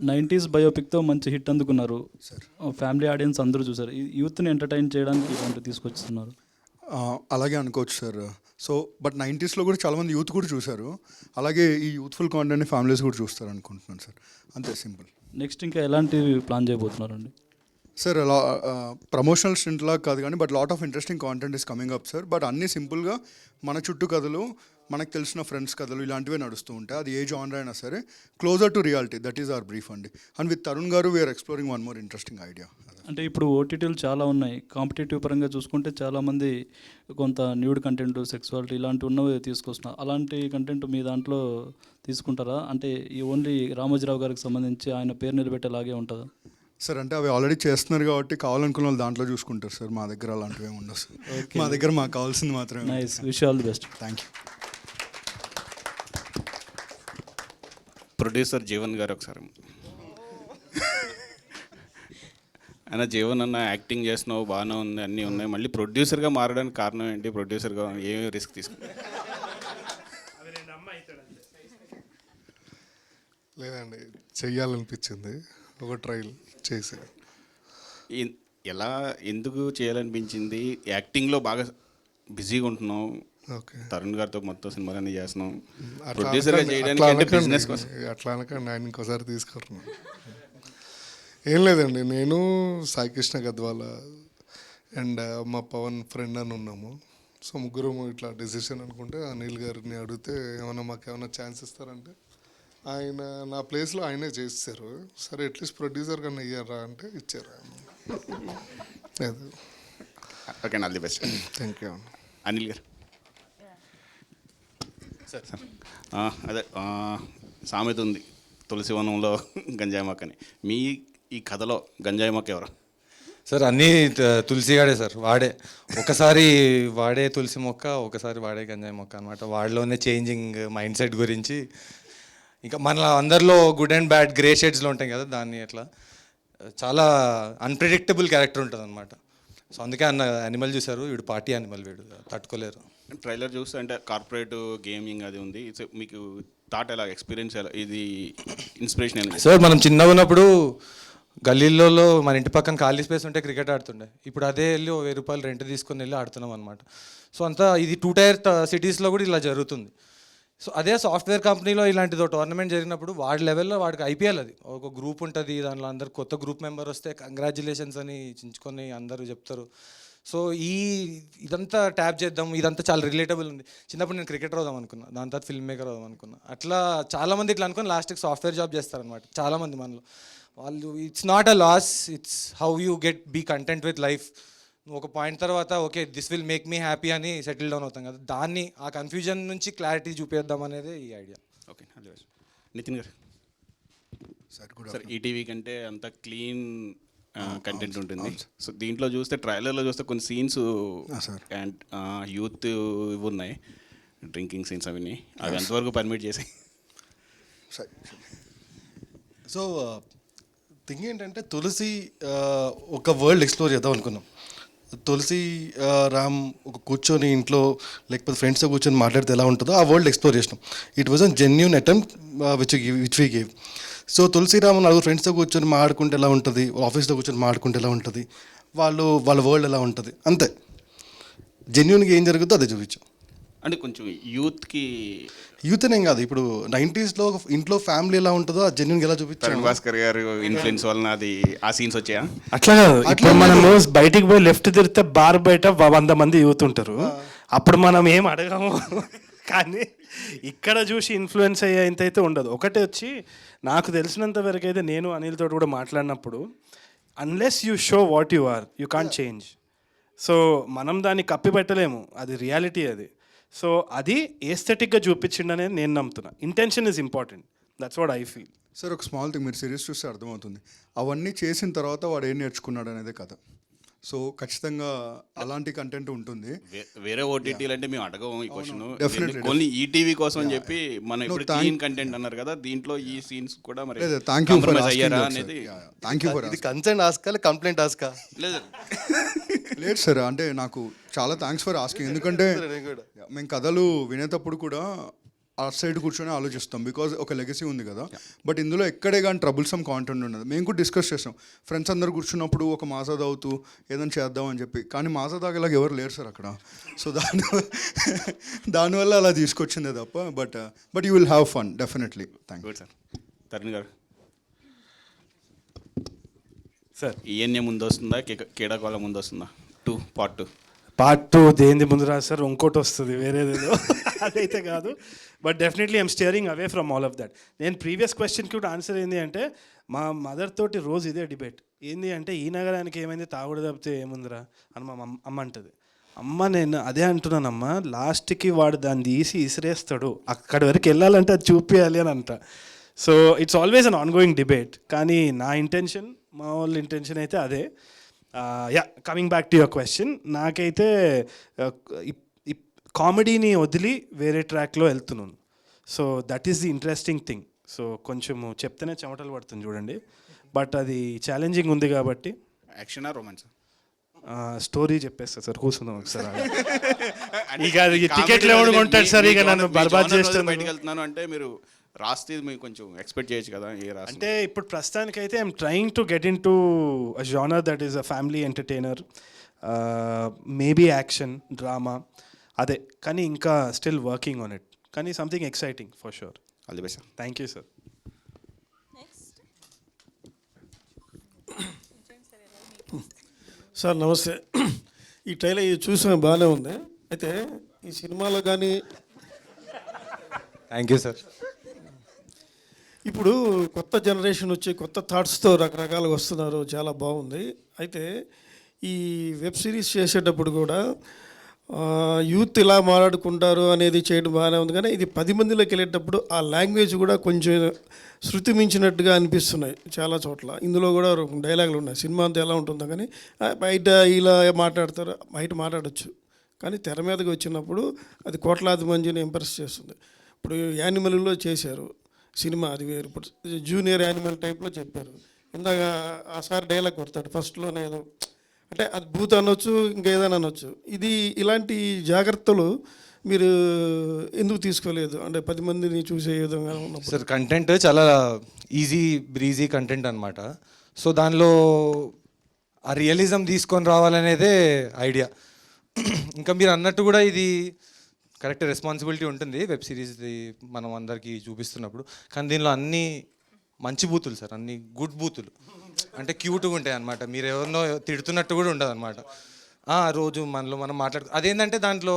90s బయోపిక్తో మంచి హిట్ అందుకున్నారు, ఫ్యామిలీ ఆడియన్స్ అందరూ చూసారు. యూత్ని ఎంటర్టైన్ చేయడానికి ఇలాంటివి తీసుకొస్తున్నారు. అలాగే అనుకోవచ్చు సార్. సో బట్ 90sలో కూడా చాలామంది యూత్ కూడా చూశారు, అలాగే ఈ యూత్ఫుల్ కాంటెంట్ని ఫ్యామిలీస్ కూడా చూస్తారు అనుకుంటున్నాను సార్, అంతే సింపుల్. నెక్స్ట్ ఇంకా ఎలాంటివి ప్లాన్ చేయబోతున్నారండి? సార్ అలా ప్రమోషనల్ స్టింట్లా కాదు కానీ but lot of interesting content is coming up sir. But అన్నీ సింపుల్గా మన చుట్టూ కథలు, మనకు తెలిసిన ఫ్రెండ్స్ కథలు ఇలాంటివే నడుస్తూ ఉంటాయి. అది ఏ జానర్ అయినా సరే closer to reality, that is our brief అండి. అండ్ విత్ తరుణ్ గారు we're exploring one more interesting idea. అంటే ఇప్పుడు ఓటీటీలు చాలా ఉన్నాయి, కాంపిటేటివ్ పరంగా చూసుకుంటే చాలామంది కొంత న్యూడ్ కంటెంట్, సెక్సువాలిటీ ఇలాంటివి ఉన్నవి తీసుకొస్తున్నారు. అలాంటి కంటెంట్ మీ దాంట్లో తీసుకుంటారా? అంటే ఈ ఓన్లీ రామోజీరావు గారికి సంబంధించి ఆయన పేరు నిలబెట్టేలాగే ఉంటుందా? సార్ అంటే అవి ఆల్రెడీ చేస్తున్నారు కాబట్టి కావాలనుకున్న వాళ్ళు దాంట్లో చూసుకుంటారు సార్. మా దగ్గర అలాంటివి ఏమి ఉండవు సార్. మా దగ్గర మాకు కావాల్సింది మాత్రమే. Nice, wish all the best. Thank you. Producer Jeevan గారు ఒకసారి, అయినా జీవన్ అన్న యాక్టింగ్ చేస్తున్నావు బాగానే ఉంది, అన్నీ ఉన్నాయి, మళ్ళీ ప్రొడ్యూసర్గా మారడానికి కారణం ఏంటి? ప్రొడ్యూసర్గా ఏమేమి రిస్క్ తీసుకున్నావు? లేదండి, చెయ్యాలనిపించింది, ఒక ట్రైల్ చేసి. ఎలా ఎందుకు చేయాలనిపించింది? యాక్టింగ్లో బాగా బిజీగా ఉంటున్నావు, తరుణ్ గారితో మొత్తం సినిమాలన్నీ చేస్తున్నాం, ప్రొడ్యూసర్గా చేయడానికి అంటే బిజినెస్ కోసం. అట్లా అనకండి, ఆయన ఇంకోసారి తీసుకుంటున్నాను. ఏం లేదండి, నేను సాయికృష్ణ గద్వాల అండ్ మా పవన్ ఫ్రెండ్ అని ఉన్నాము. సో ముగ్గురు ఇట్లా డెసిషన్ అనుకుంటే అనిల్ గారిని అడిగితే ఏమైనా మాకు ఏమైనా ఛాన్స్ ఇస్తారంటే ఆయన నా ప్లేస్లో ఆయనే చేస్తారు. సరే అట్లీస్ట్ ప్రొడ్యూసర్ కన్నా ఇయ్యారా అంటే ఇచ్చారు. Okay, all the best. Thank you. Anil గారు సార్, అదే సామెత ఉంది తులసివనంలో గంజాయి మొక్క అని. మీ ఈ కథలో గంజాయి మొక్క ఎవరు? సార్ అన్నీ తులసిగాడే సార్, వాడే ఒకసారి వాడే తులసి మొక్క, ఒకసారి వాడే గంజాయి మొక్క అనమాట. వాడిలోనే చేంజింగ్ మైండ్ సెట్ గురించి, ఇంకా మన అందరిలో గుడ్ అండ్ బ్యాడ్ గ్రే షేడ్స్లో ఉంటాయి కదా, దాన్ని అట్లా చాలా అన్ప్రెడిక్టబుల్ క్యారెక్టర్ ఉంటుంది అనమాట. సో అందుకే అన్న యానిమల్ చూశారు, వీడు పార్టీ యానిమల్, వీడు తట్టుకోలేరు. ట్రైలర్ చూస్తే అంటే కార్పొరేట్ గేమింగ్ అది ఉంది, మీకు థాట్ ఎలా, ఎక్స్పీరియన్స్ ఎలా, ఇది ఇన్స్పిరేషన్ ఎలా? సార్ మనం చిన్నగా ఉన్నప్పుడు గల్లీలలో మన ఇంటి పక్కన ఖాళీ స్పేస్ ఉంటే క్రికెట్ ఆడుతుండే, ఇప్పుడు అదే వెళ్ళి 1000 రూపాయలు రెంట్ తీసుకొని వెళ్ళి ఆడుతున్నాం అనమాట. సో అంతా ఇది 2 టైర్ సిటీస్లో కూడా ఇలా జరుగుతుంది. సో అదే సాఫ్ట్వేర్ కంపెనీలో ఇలాంటిదో టోర్నమెంట్ జరిగినప్పుడు వాడి లెవెల్లో వాడికి ఐపీఎల్, అది ఒక గ్రూప్ ఉంటుంది, దాంట్లో అందరు కొత్త గ్రూప్ మెంబర్ వస్తే కంగ్రాచులేషన్స్ అని చించుకొని అందరూ చెప్తారు. సో ఇదంతా ట్యాప్ చేద్దాం, ఇదంతా చాలా రిలేటబుల్ ఉంది. చిన్నప్పుడు నేను క్రికెటర్ అవుదాం అనుకున్నా, దాని తర్వాత ఫిల్మ్ మేకర్ అవుదాం అనుకున్నా. అట్లా చాలామంది ఇట్లా అనుకుని లాస్ట్కి సాఫ్ట్వేర్ జాబ్ చేస్తారనమాట చాలామంది మనలో. వాళ్ళు it's not a loss, it's how you be content with life. నువ్వు ఒక పాయింట్ తర్వాత okay this will make me happy అని సెటిల్ డౌన్ అవుతాం కదా, దాన్ని ఆ కన్ఫ్యూజన్ నుంచి క్లారిటీ చూపిద్దాం అనేది ఈ ఐడియా. ఓకే, నితిన్ గారు సార్, ఈటీవీ కంటే అంత క్లీన్ కంటెంట్ ఉంటుంది. సో దీంట్లో చూస్తే ట్రైలర్లో చూస్తే కొన్ని సీన్స్ అండ్ యూత్ ఇవి ఉన్నాయి, డ్రింకింగ్ సీన్స్, అవన్నీ అవి ఎంతవరకు పర్మిట్ చేసాయి? సో థింగ్ ఏంటంటే తులసి ఒక వరల్డ్ ఎక్స్ప్లోర్ చేద్దాం అనుకున్నాం. తులసి రామ్ ఒక కూర్చొని ఇంట్లో లేకపోతే ఫ్రెండ్స్తో కూర్చొని మాట్లాడితే ఎలా ఉంటుందో ఆ వరల్డ్ ఎక్స్ప్లోర్ చేసినాం. It was a genuine attempt which we gave. So Tulsiram నలుగురు ఫ్రెండ్స్తో కూర్చొని మాట్లాడుకుంటే ఎలా ఉంటుంది, ఆఫీస్లో కూర్చొని మాట్లాడుకుంటే ఎలా ఉంటుంది, వాళ్ళ వరల్డ్ ఎలా ఉంటుంది, అంతే. జెన్యూన్గా ఏం జరుగుతుందో అదే చూపించాం. అంటే కొంచెం యూత్కి యూత్ అనేం కాదు, ఇప్పుడు 90s ఇంట్లో ఫ్యామిలీ ఎలా ఉంటుందో ఆ జెన్యున్ ఎలా తరుణ్ చూపించారు. భాస్కర్ గారు ఇన్ఫ్లుయెన్స్ వలన అది ఆ సీన్స్ వచ్చాయా? అట్లా కాదు, ఇప్పుడు మనము బయటికి పోయి లెఫ్ట్ తిరిగితే బార్ బయట 100 మంది యూత్ ఉంటారు, అప్పుడు మనం ఏం అడగము. కానీ ఇక్కడ చూసి ఇన్ఫ్లుయెన్స్ అయ్యే ఇంతైతే ఉండదు. ఒకటే వచ్చి నాకు తెలిసినంత వరకు అయితే నేను అనిల్ తోటి కూడా మాట్లాడినప్పుడు, unless you show what you are you can't change. So మనం దాన్ని కప్పి పెట్టలేము, అది రియాలిటీ అది. సో అది ఏస్థెటిక్గా చూపించిండనేది నేను నమ్ముతున్నా. Intention is important, that's what I feel. Sir ఒక స్మాల్ థింగ్, మీరు సిరీస్ చూస్తే అర్థమవుతుంది అవన్నీ చేసిన తర్వాత వాడు ఏం నేర్చుకున్నాడు అనేదే కథ. సో ఖచ్చితంగా అలాంటి కంటెంట్ ఉంటుంది. వేరే ఓటీటీలు అంటే మేము అడగము ఈ క్వశ్చన్, Definitely. ఓన్లీ ఈటీవీ కోసం అని చెప్పి మనం ఇప్పుడు క్లీన్ కంటెంట్ అన్నారు కదా, దీంట్లో ఈ సీన్స్ కూడా మరి థ్యాంక్ యూ ఫర్ compromise అయ్యారా అనేది. థ్యాంక్ యూ ఫర్ ఇది కన్సర్న్ ఆస్కా కంప్లైంట్ ఆస్కా? లేదు లేదు సార్, అంటే నాకు చాలా థ్యాంక్స్ ఫర్ ఆస్కింగ్. ఎందుకంటే మేము కథలు వినేటప్పుడు కూడా ఆ సైడ్ కూర్చొని ఆలోచిస్తాం, బికాజ్ ఒక లెగసీ ఉంది కదా. బట్ ఇందులో ఎక్కడే కానీ ట్రబుల్సమ్ కాంటెంట్ ఉండదు. మేము కూడా డిస్కస్ చేస్తాం ఫ్రెండ్స్ అందరు కూర్చున్నప్పుడు, ఒక మాసా తాగుతూ ఏదైనా చేద్దాం అని చెప్పి. కానీ మాసా తాగేలాగా ఎవరు లేరు సార్ అక్కడ. సో దానివల్ల అలా తీసుకొచ్చిందే తప్ప. But you will have fun definitely. Thank you sir. Tarun గారు సార్, ఈఎన్ఏ ముందు వస్తుందా, కేడాకోల ముందు వస్తుందా? పార్ట్ 2 పార్ట్ 2 దేని ముందు రాదు సార్, ఇంకోటి వస్తుంది వేరేదేదో. అదైతే కాదు. But definitely I'm steering away from all of that. నేను ప్రీవియస్ క్వశ్చన్కి కూడా ఆన్సర్ ఏంది అంటే, మా మదర్ తోటి రోజు ఇదే డిబేట్. ఏంది అంటే, ఈ నగరానికి ఏమైంది, తాగుడు తప్పితే ఏముందిరా అని మా అమ్మ అంటది. అమ్మ నేను అదే అంటున్నానమ్మా, లాస్ట్కి వాడు దాన్ని తీసి ఇసిరేస్తాడు, అక్కడి వరకు వెళ్ళాలంటే అది చూపించాలి అని అంట. So it's always an on going debate. కానీ నా ఇంటెన్షన్, మా వాళ్ళ ఇంటెన్షన్ అయితే అదే. Coming back to your question, నాకైతే కామెడీని వదిలి వేరే ట్రాక్లో వెళ్తున్నాను. So that is the interesting thing. So కొంచెము చెప్తేనే చెమటలు పడుతుంది చూడండి, బట్ అది ఛాలెంజింగ్ ఉంది కాబట్టి. యాక్షనా రొమాన్స్? స్టోరీ చెప్పేస్తా సార్, కూర్చుందాం ఒకసారి. ఇక అది టికెట్లు ఎవరు కొంటాడు సార్, ఇక నన్ను బర్బాద్ చేస్తాను. బయటకు వెళ్తున్నాను అంటే మీరు రాస్తే మీరు కొంచెం ఎక్స్పెక్ట్ చేయొచ్చు కదా. ఏ రాస్తే అంటే ఇప్పుడు ప్రస్తుతానికైతే I'm trying to get in to a genre that is a family entertainer, maybe action drama, అదే. కానీ ఇంకా స్టిల్ వర్కింగ్ ఆన్ ఇట్, కానీ something exciting for sure. All the best sir. Thank you sir. Sir నమస్తే. ఈ trailer ఇది చూసిన బాగానే ఉంది. అయితే ఈ సినిమాలో కానీ థ్యాంక్ యూ సార్. ఇప్పుడు కొత్త జనరేషన్ వచ్చి కొత్త థాట్స్తో రకరకాలుగా వస్తున్నారు, చాలా బాగుంది. అయితే ఈ వెబ్ సిరీస్ చేసేటప్పుడు కూడా యూత్ ఇలా మాట్లాడుకుంటారు అనేది చేయడం బాగానే ఉంది, కానీ ఇది 10 మందిలోకి వెళ్ళేటప్పుడు ఆ లాంగ్వేజ్ కూడా కొంచెం శృతి మించినట్టుగా అనిపిస్తున్నాయి చాలా చోట్ల. ఇందులో కూడా డైలాగులు ఉన్నాయి. సినిమా అంతా ఎలా ఉంటుందో కానీ బయట ఇలా మాట్లాడతారు, బయట మాట్లాడచ్చు, కానీ తెర మీదకి వచ్చినప్పుడు అది కోట్లాది మందిని ఇంప్రెస్ చేస్తుంది. ఇప్పుడు యానిమల్లో చేశారు సినిమా, అది వేరు. ఇప్పుడు జూనియర్ యానిమల్ టైప్లో చెప్పారు. ఇందాక ఆ సార్ డైలాగ్ కొడతాడు ఫస్ట్లోనే, ఏదో అంటే అది భూత అనొచ్చు, ఇంకేదైనా అనొచ్చు. ఇది ఇలాంటి జాగ్రత్తలు మీరు ఎందుకు తీసుకోలేదు? అంటే 10 మందిని చూసే విధంగా ఉన్నప్పుడు. సార్ కంటెంట్ చాలా ఈజీ బ్రీజీ కంటెంట్ అనమాట. సో దానిలో ఆ రియలిజం తీసుకొని రావాలనేదే ఐడియా. ఇంకా మీరు అన్నట్టు కూడా ఇది కరెక్ట్ రెస్పాన్సిబిలిటీ ఉంటుంది వెబ్ సిరీస్ది మనం అందరికీ చూపిస్తున్నప్పుడు. కానీ దీనిలో అన్నీ మంచి బూతులు సార్, అన్ని గుడ్ బూతులు, అంటే క్యూట్గా ఉంటాయి అనమాట. మీరు ఎవరినో తిడుతున్నట్టు కూడా ఉండదు అనమాట. రోజు మనలో మనం అదేంటంటే దాంట్లో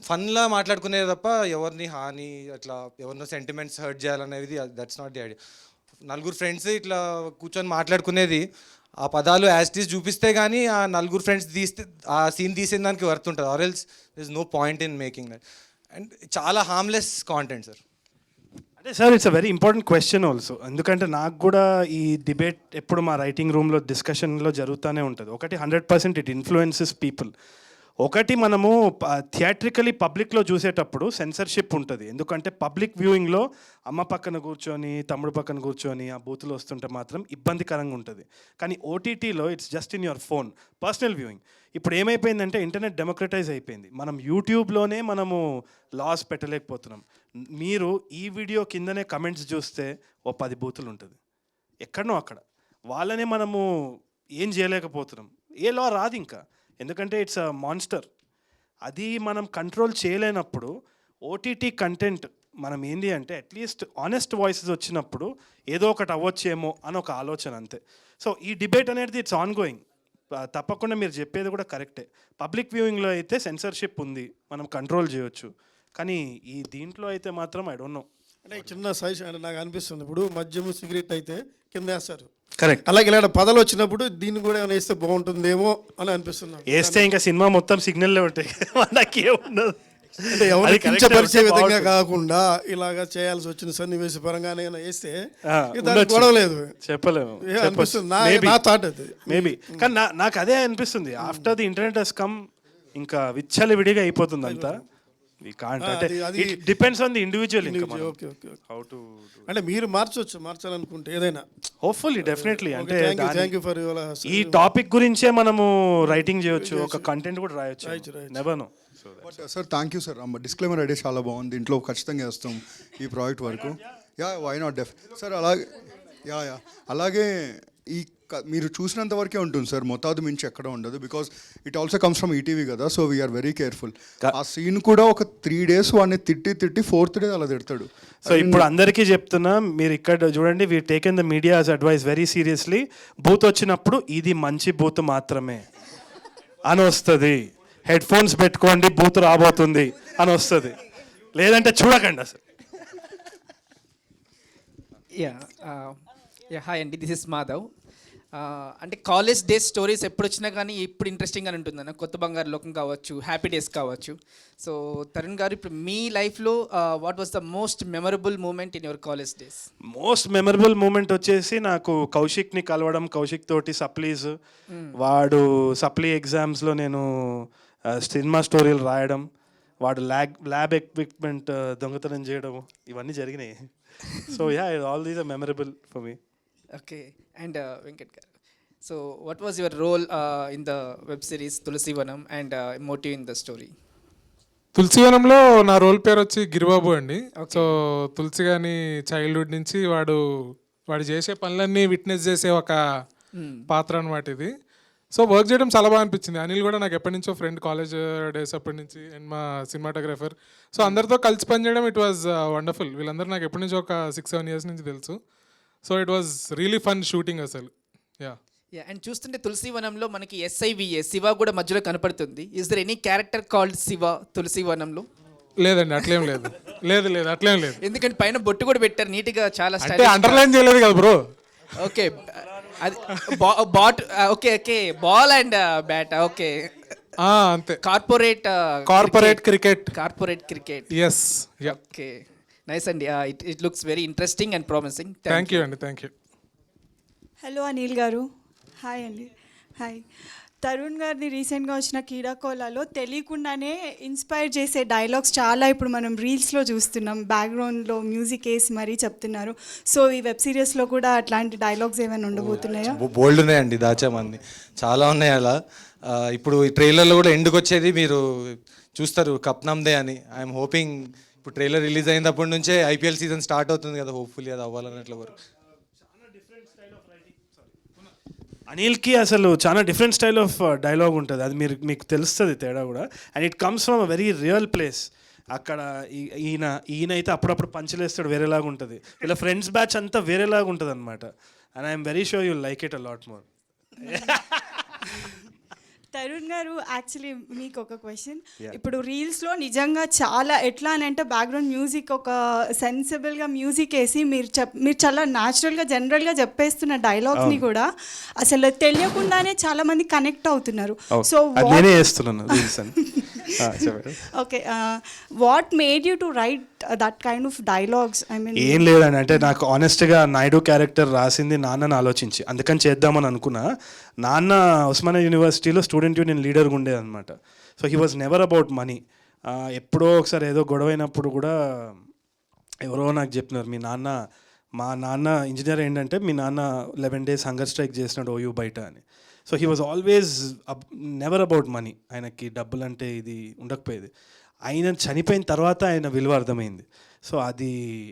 ఫన్లా మాట్లాడుకునేది తప్ప ఎవరిని హాని అట్లా ఎవరినో సెంటిమెంట్స్ హర్ట్ చేయాలనేది దట్స్ నాట్ ది ఐడియా. నలుగురు ఫ్రెండ్స్ ఇట్లా కూర్చొని మాట్లాడుకునేది, ఆ పదాలు యాజ్ ఇట్ ఈస్ చూపిస్తే కానీ ఆ నలుగురు ఫ్రెండ్స్ తీస్తే ఆ సీన్ తీసే దానికి వర్త్ ఉంటుంది. Or else there is no point in making that. And చాలా హార్మ్లెస్ కాంటెంట్ సార్. అంటే sir it's a very important question also. ఎందుకంటే నాకు కూడా ఈ డిబేట్ ఎప్పుడు మా రైటింగ్ రూమ్లో డిస్కషన్లో జరుగుతూనే ఉంటుంది. ఒకటి 100% ఇట్ ఇన్ఫ్లుయెన్సెస్ పీపుల్. ఒకటి మనము థియేట్రికలీ పబ్లిక్లో చూసేటప్పుడు సెన్సర్షిప్ ఉంటుంది. ఎందుకంటే పబ్లిక్ వ్యూయింగ్లో అమ్మ పక్కన కూర్చొని తమ్ముడు పక్కన కూర్చొని ఆ బూతులు వస్తుంటే మాత్రం ఇబ్బందికరంగా ఉంటుంది. కానీ ఓటీటీలో it's just in your phone, personal viewing. ఇప్పుడు ఏమైపోయిందంటే ఇంటర్నెట్ డెమోక్రటైజ్ అయిపోయింది. మనం యూట్యూబ్లోనే మనము లాస్ పెట్టలేకపోతున్నాం. మీరు ఈ వీడియో కిందనే కమెంట్స్ చూస్తే ఓ 10 బూతులు ఉంటుంది ఎక్కడనో అక్కడ. వాళ్ళనే మనము ఏం చేయలేకపోతున్నాం. ఏ లా రాదు ఇంకా, ఎందుకంటే ఇట్స్ అ మాన్స్టర్. అది మనం కంట్రోల్ చేయలేనప్పుడు ఓటీటీ కంటెంట్ మనం ఏంటి అంటే అట్లీస్ట్ ఆనెస్ట్ వాయిసెస్ వచ్చినప్పుడు ఏదో ఒకటి అవ్వచ్చేమో అని ఒక ఆలోచన అంతే. సో ఈ డిబేట్ అనేది ఇట్స్ ఆన్ గోయింగ్. తప్పకుండా మీరు చెప్పేది కూడా కరెక్టే. పబ్లిక్ వ్యూయింగ్లో అయితే సెన్సర్షిప్ ఉంది, మనం కంట్రోల్ చేయొచ్చు. కానీ ఈ దీంట్లో అయితే మాత్రం ఐ డోంట్ నో. అంటే చిన్న సజెషన్ అంటే నాకు అనిపిస్తుంది, ఇప్పుడు మద్యము సిగరెట్ అయితే కింద వేస్తారు, కరెక్ట్. అలాగే ఇలాంటి పదాలు వచ్చినప్పుడు దీన్ని కూడా ఏమైనా వేస్తే బాగుంటుందేమో అని అనిపిస్తుంది. వేస్తే ఇంకా సినిమా మొత్తం సిగ్నల్లే ఉంటాయి, మనకి ఏముండదు. అంటే ఎవరికి కించపరిచే విధంగా కాకుండా ఇలాగా చేయాల్సి వచ్చిన సన్నివేశ పరంగానే వేస్తే దానికి గొడవ లేదు, చెప్పలేము. అనిపిస్తుంది నా థాట్ అది. మేబీ కానీ నాకు అదే అనిపిస్తుంది. After the internet has come ఇంకా విచ్చలి విడిగా అయిపోతుంది అంతా. Depends on the individual. అంటే మీరు మార్చాలనుకుంటే ఏదైనా హోప్ఫుల్లీ డెఫినెట్లీ. అంటే థ్యాంక్ యూ ఫర్ యువర్ ఈ టాపిక్ గురించే మనము రైటింగ్ చేయొచ్చు, ఒక కంటెంట్ కూడా రాయొచ్చు. Never know. Sir thank you sir. Disclaimer idea చాలా బాగుంది, దీంట్లో ఖచ్చితంగా వేస్తాం ఈ ప్రాజెక్ట్ వరకు. Why not sir. అలాగే ఈ మీరు చూసినంత వరకే ఉంటుంది సార్, మొత్తాదు మించి ఎక్కడ ఉండదు. Because it also comes from ETV కదా, సో వీఆర్ వెరీ కేర్ఫుల్. ఆ సీన్ కూడా ఒక 3 days వాడిని తిట్టి 4th day అలా తిడతాడు. సో ఇప్పుడు అందరికీ చెప్తున్నా, మీరు ఇక్కడ చూడండి, we taken the medias advice very seriously. Booth వచ్చినప్పుడు ఇది మంచి బూత్ మాత్రమే అని వస్తుంది, హెడ్ ఫోన్స్ పెట్టుకోండి బూత్ రాబోతుంది అని వస్తుంది, లేదంటే చూడకండి అసలు. హాయ్ అండి, దిస్ ఇస్ మాధవ్. అంటే కాలేజ్ డేస్ స్టోరీస్ ఎప్పుడు వచ్చినా కానీ ఇప్పుడు ఇంట్రెస్టింగ్గా ఉంటుందన్న. కొత్త బంగారు లోకం కావచ్చు, హ్యాపీ డేస్ కావచ్చు. సో తరుణ్ గారు, ఇప్పుడు మీ లైఫ్లో what was the most memorable moment in your college days? Most memorable moment వచ్చేసి నాకు కౌశిక్ని కలవడం, కౌశిక్ తోటి సప్లీస్, వాడు సప్లీ ఎగ్జామ్స్లో నేను సినిమా స్టోరీలు రాయడం, వాడు ల్యాబ్ ఎక్విప్మెంట్ దొంగతనం చేయడం, ఇవన్నీ జరిగినాయి. So all these are memorable for me. Okay. And Venkat garu, so what was your role in the web series Tulasivanam and motive in the story? తులసివనంలో నా రోల్ పేరు వచ్చి గిరిబాబు అండి. సో తులసి గాని చైల్డ్హుడ్ నుంచి వాడు చేసే పనులన్నీ విట్నెస్ చేసే ఒక పాత్ర అనమాట ఇది. సో వర్క్ చేయడం చాలా బాగా అనిపించింది. అనిల్ కూడా నాకు ఎప్పటి నుంచో ఫ్రెండ్, కాలేజ్ డేస్ అప్పటి నుంచి, అండ్ మా సినిమాటోగ్రఫర్. సో అందరితో కలిసి పనిచేయడం ఇట్ వాజ్ వండర్ఫుల్. వీళ్ళందరూ నాకు ఎప్పటి నుంచో ఒక 6-7 years నుంచి తెలుసు. So it was really fun shooting అసలు. అండ్ చూస్తుంటే తులసివనంలో మనకి SIVA శివ కూడా మధ్యలో కనపడుతుంది. Is there any character called Siva తులసివనంలో? లేదండి, అట్లేం లేదు. లేదు అట్లేం లేదు. ఎందుకంటే పైన బొట్టు కూడా పెట్టారు నీట్గా, చాలా అండర్లైన్ చేయలేదు కదా బ్రో. ఓకే, అది bat. Okay, ball and bat. Okay, అంతే. Corporate cricket. yes. Okay, nice అండి. It looks very interesting and promising. Thank you అండి. Thank you. Hello Anil garu. Hi అండి. హాయ్. తరుణ్ గారిది రీసెంట్గా వచ్చిన కీడాకోలాలో తెలియకుండానే ఇన్స్పైర్ చేసే డైలాగ్స్ చాలా ఇప్పుడు మనం రీల్స్లో చూస్తున్నాం, బ్యాక్గ్రౌండ్లో మ్యూజిక్ వేసి మరీ చెప్తున్నారు. సో ఈ వెబ్ సిరీస్లో కూడా అట్లాంటి డైలాగ్స్ ఏమైనా ఉండబోతున్నాయా? బోల్డ్ ఉన్నాయండి, దాచామంది చాలా ఉన్నాయి అలా. ఇప్పుడు ఈ ట్రైలర్లో కూడా ఎండుకు వచ్చేది మీరు చూస్తారు, కప్నాందే అని. ఐఎమ్ హోపింగ్ ఇప్పుడు ట్రైలర్ రిలీజ్ అయినప్పటి నుంచే IPL సీజన్ స్టార్ట్ అవుతుంది కదా, హోప్ఫుల్లీ అది అవ్వాలన్నట్ల వరకు. అనిల్కి అసలు చాలా డిఫరెంట్ స్టైల్ ఆఫ్ డైలాగ్ ఉంటుంది, అది మీకు తెలుస్తుంది తేడా కూడా. And it comes from a very real place. అక్కడ ఈయన అయితే అప్పుడప్పుడు పంచలేస్తాడు, వేరేలాగా ఉంటుంది. ఇలా ఫ్రెండ్స్ బ్యాచ్ అంతా వేరేలాగా ఉంటుంది అనమాట. And I'm very sure you'll like it a lot more. Tarun గారు, యాక్చువల్లీ మీకు ఒక క్వశ్చన్. ఇప్పుడు రీల్స్లో నిజంగా చాలా ఎట్లా అని అంటే బ్యాక్గ్రౌండ్ మ్యూజిక్ ఒక సెన్సిబుల్గా మ్యూజిక్ వేసి మీరు చాలా న్యాచురల్గా జనరల్గా చెప్పేస్తున్న డైలాగ్స్ని కూడా అసలు తెలియకుండానే చాలా మంది కనెక్ట్ అవుతున్నారు. సో నేనే చేస్తున్నాను. Okay, what made you to right that kind of dialogues? I mean ఏం లేదండి, అంటే నాకు ఆనెస్ట్గా నాయుడు క్యారెక్టర్ రాసింది నాన్నని ఆలోచించి, అందుకని చేద్దామని అనుకున్నా. నాన్న ఉస్మానియా యూనివర్సిటీలో స్టూడెంట్ యూనియన్ లీడర్గా ఉండేది అనమాట. So he was never about money. ఎప్పుడో ఒకసారి ఏదో గొడవ అయినప్పుడు కూడా ఎవరో నాకు చెప్పినారు, మా నాన్న ఇంజనీర్ ఏంటంటే మీ నాన్న 11 days హంగర్ స్ట్రైక్ చేసినాడు OU బయట అని. So he was always never about money. ఆయనకి డబ్బులు అంటే ఇది ఉండకపోయేది. ఆయన చనిపోయిన తర్వాత ఆయన విలువ అర్థమైంది. సో అది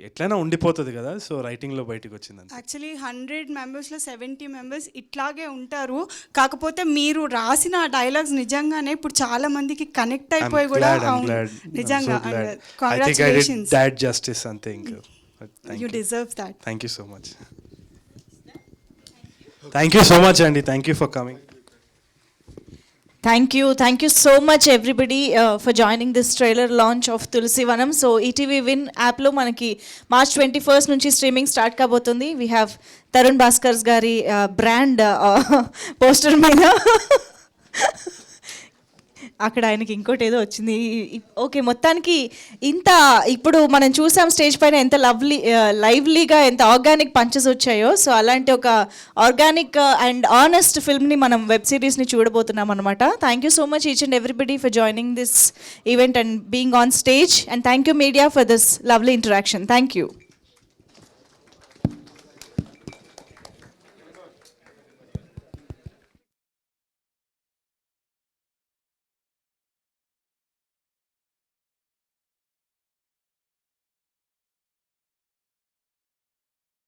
ఎట్లయినా ఉండిపోతుంది కదా, సో రైటింగ్లో బయటకు వచ్చింది. యాక్చువల్లీ 100 మెంబర్స్లో 70 మెంబర్స్ ఇట్లాగే ఉంటారు. కాకపోతే మీరు రాసిన ఆ డైలాగ్స్ నిజంగానే ఇప్పుడు చాలా మందికి కనెక్ట్ అయిపోయి కూడా నిజంగా కంగ్రాచులేషన్స్. దాట్ జస్టిస్ అంతే, ఇంకా you deserve that. Thank you so much. Thank you so much అండి. Thank you for coming. Thank you so much everybody for joining this trailer launch of Tulsi Vanam. So ETV Win app lo manaki March 21st nunchi streaming start kabotundi. We have Tarun Bhaskar gari brand poster మీద అక్కడ ఆయనకి ఇంకోటి ఏదో వచ్చింది. Okay, మొత్తానికి ఇంత ఇప్పుడు మనం చూసాం స్టేజ్ పైన ఎంత లైవ్లీగా ఎంత ఆర్గానిక్ పంచెస్ వచ్చాయో. సో అలాంటి ఒక ఆర్గానిక్ అండ్ ఆనెస్ట్ ఫిల్మ్ని మనం వెబ్ సిరీస్ని చూడబోతున్నాం అనమాట. Thank you so much each and everybody for joining this event and being on stage, and thank you media for this lovely interaction. Thank you.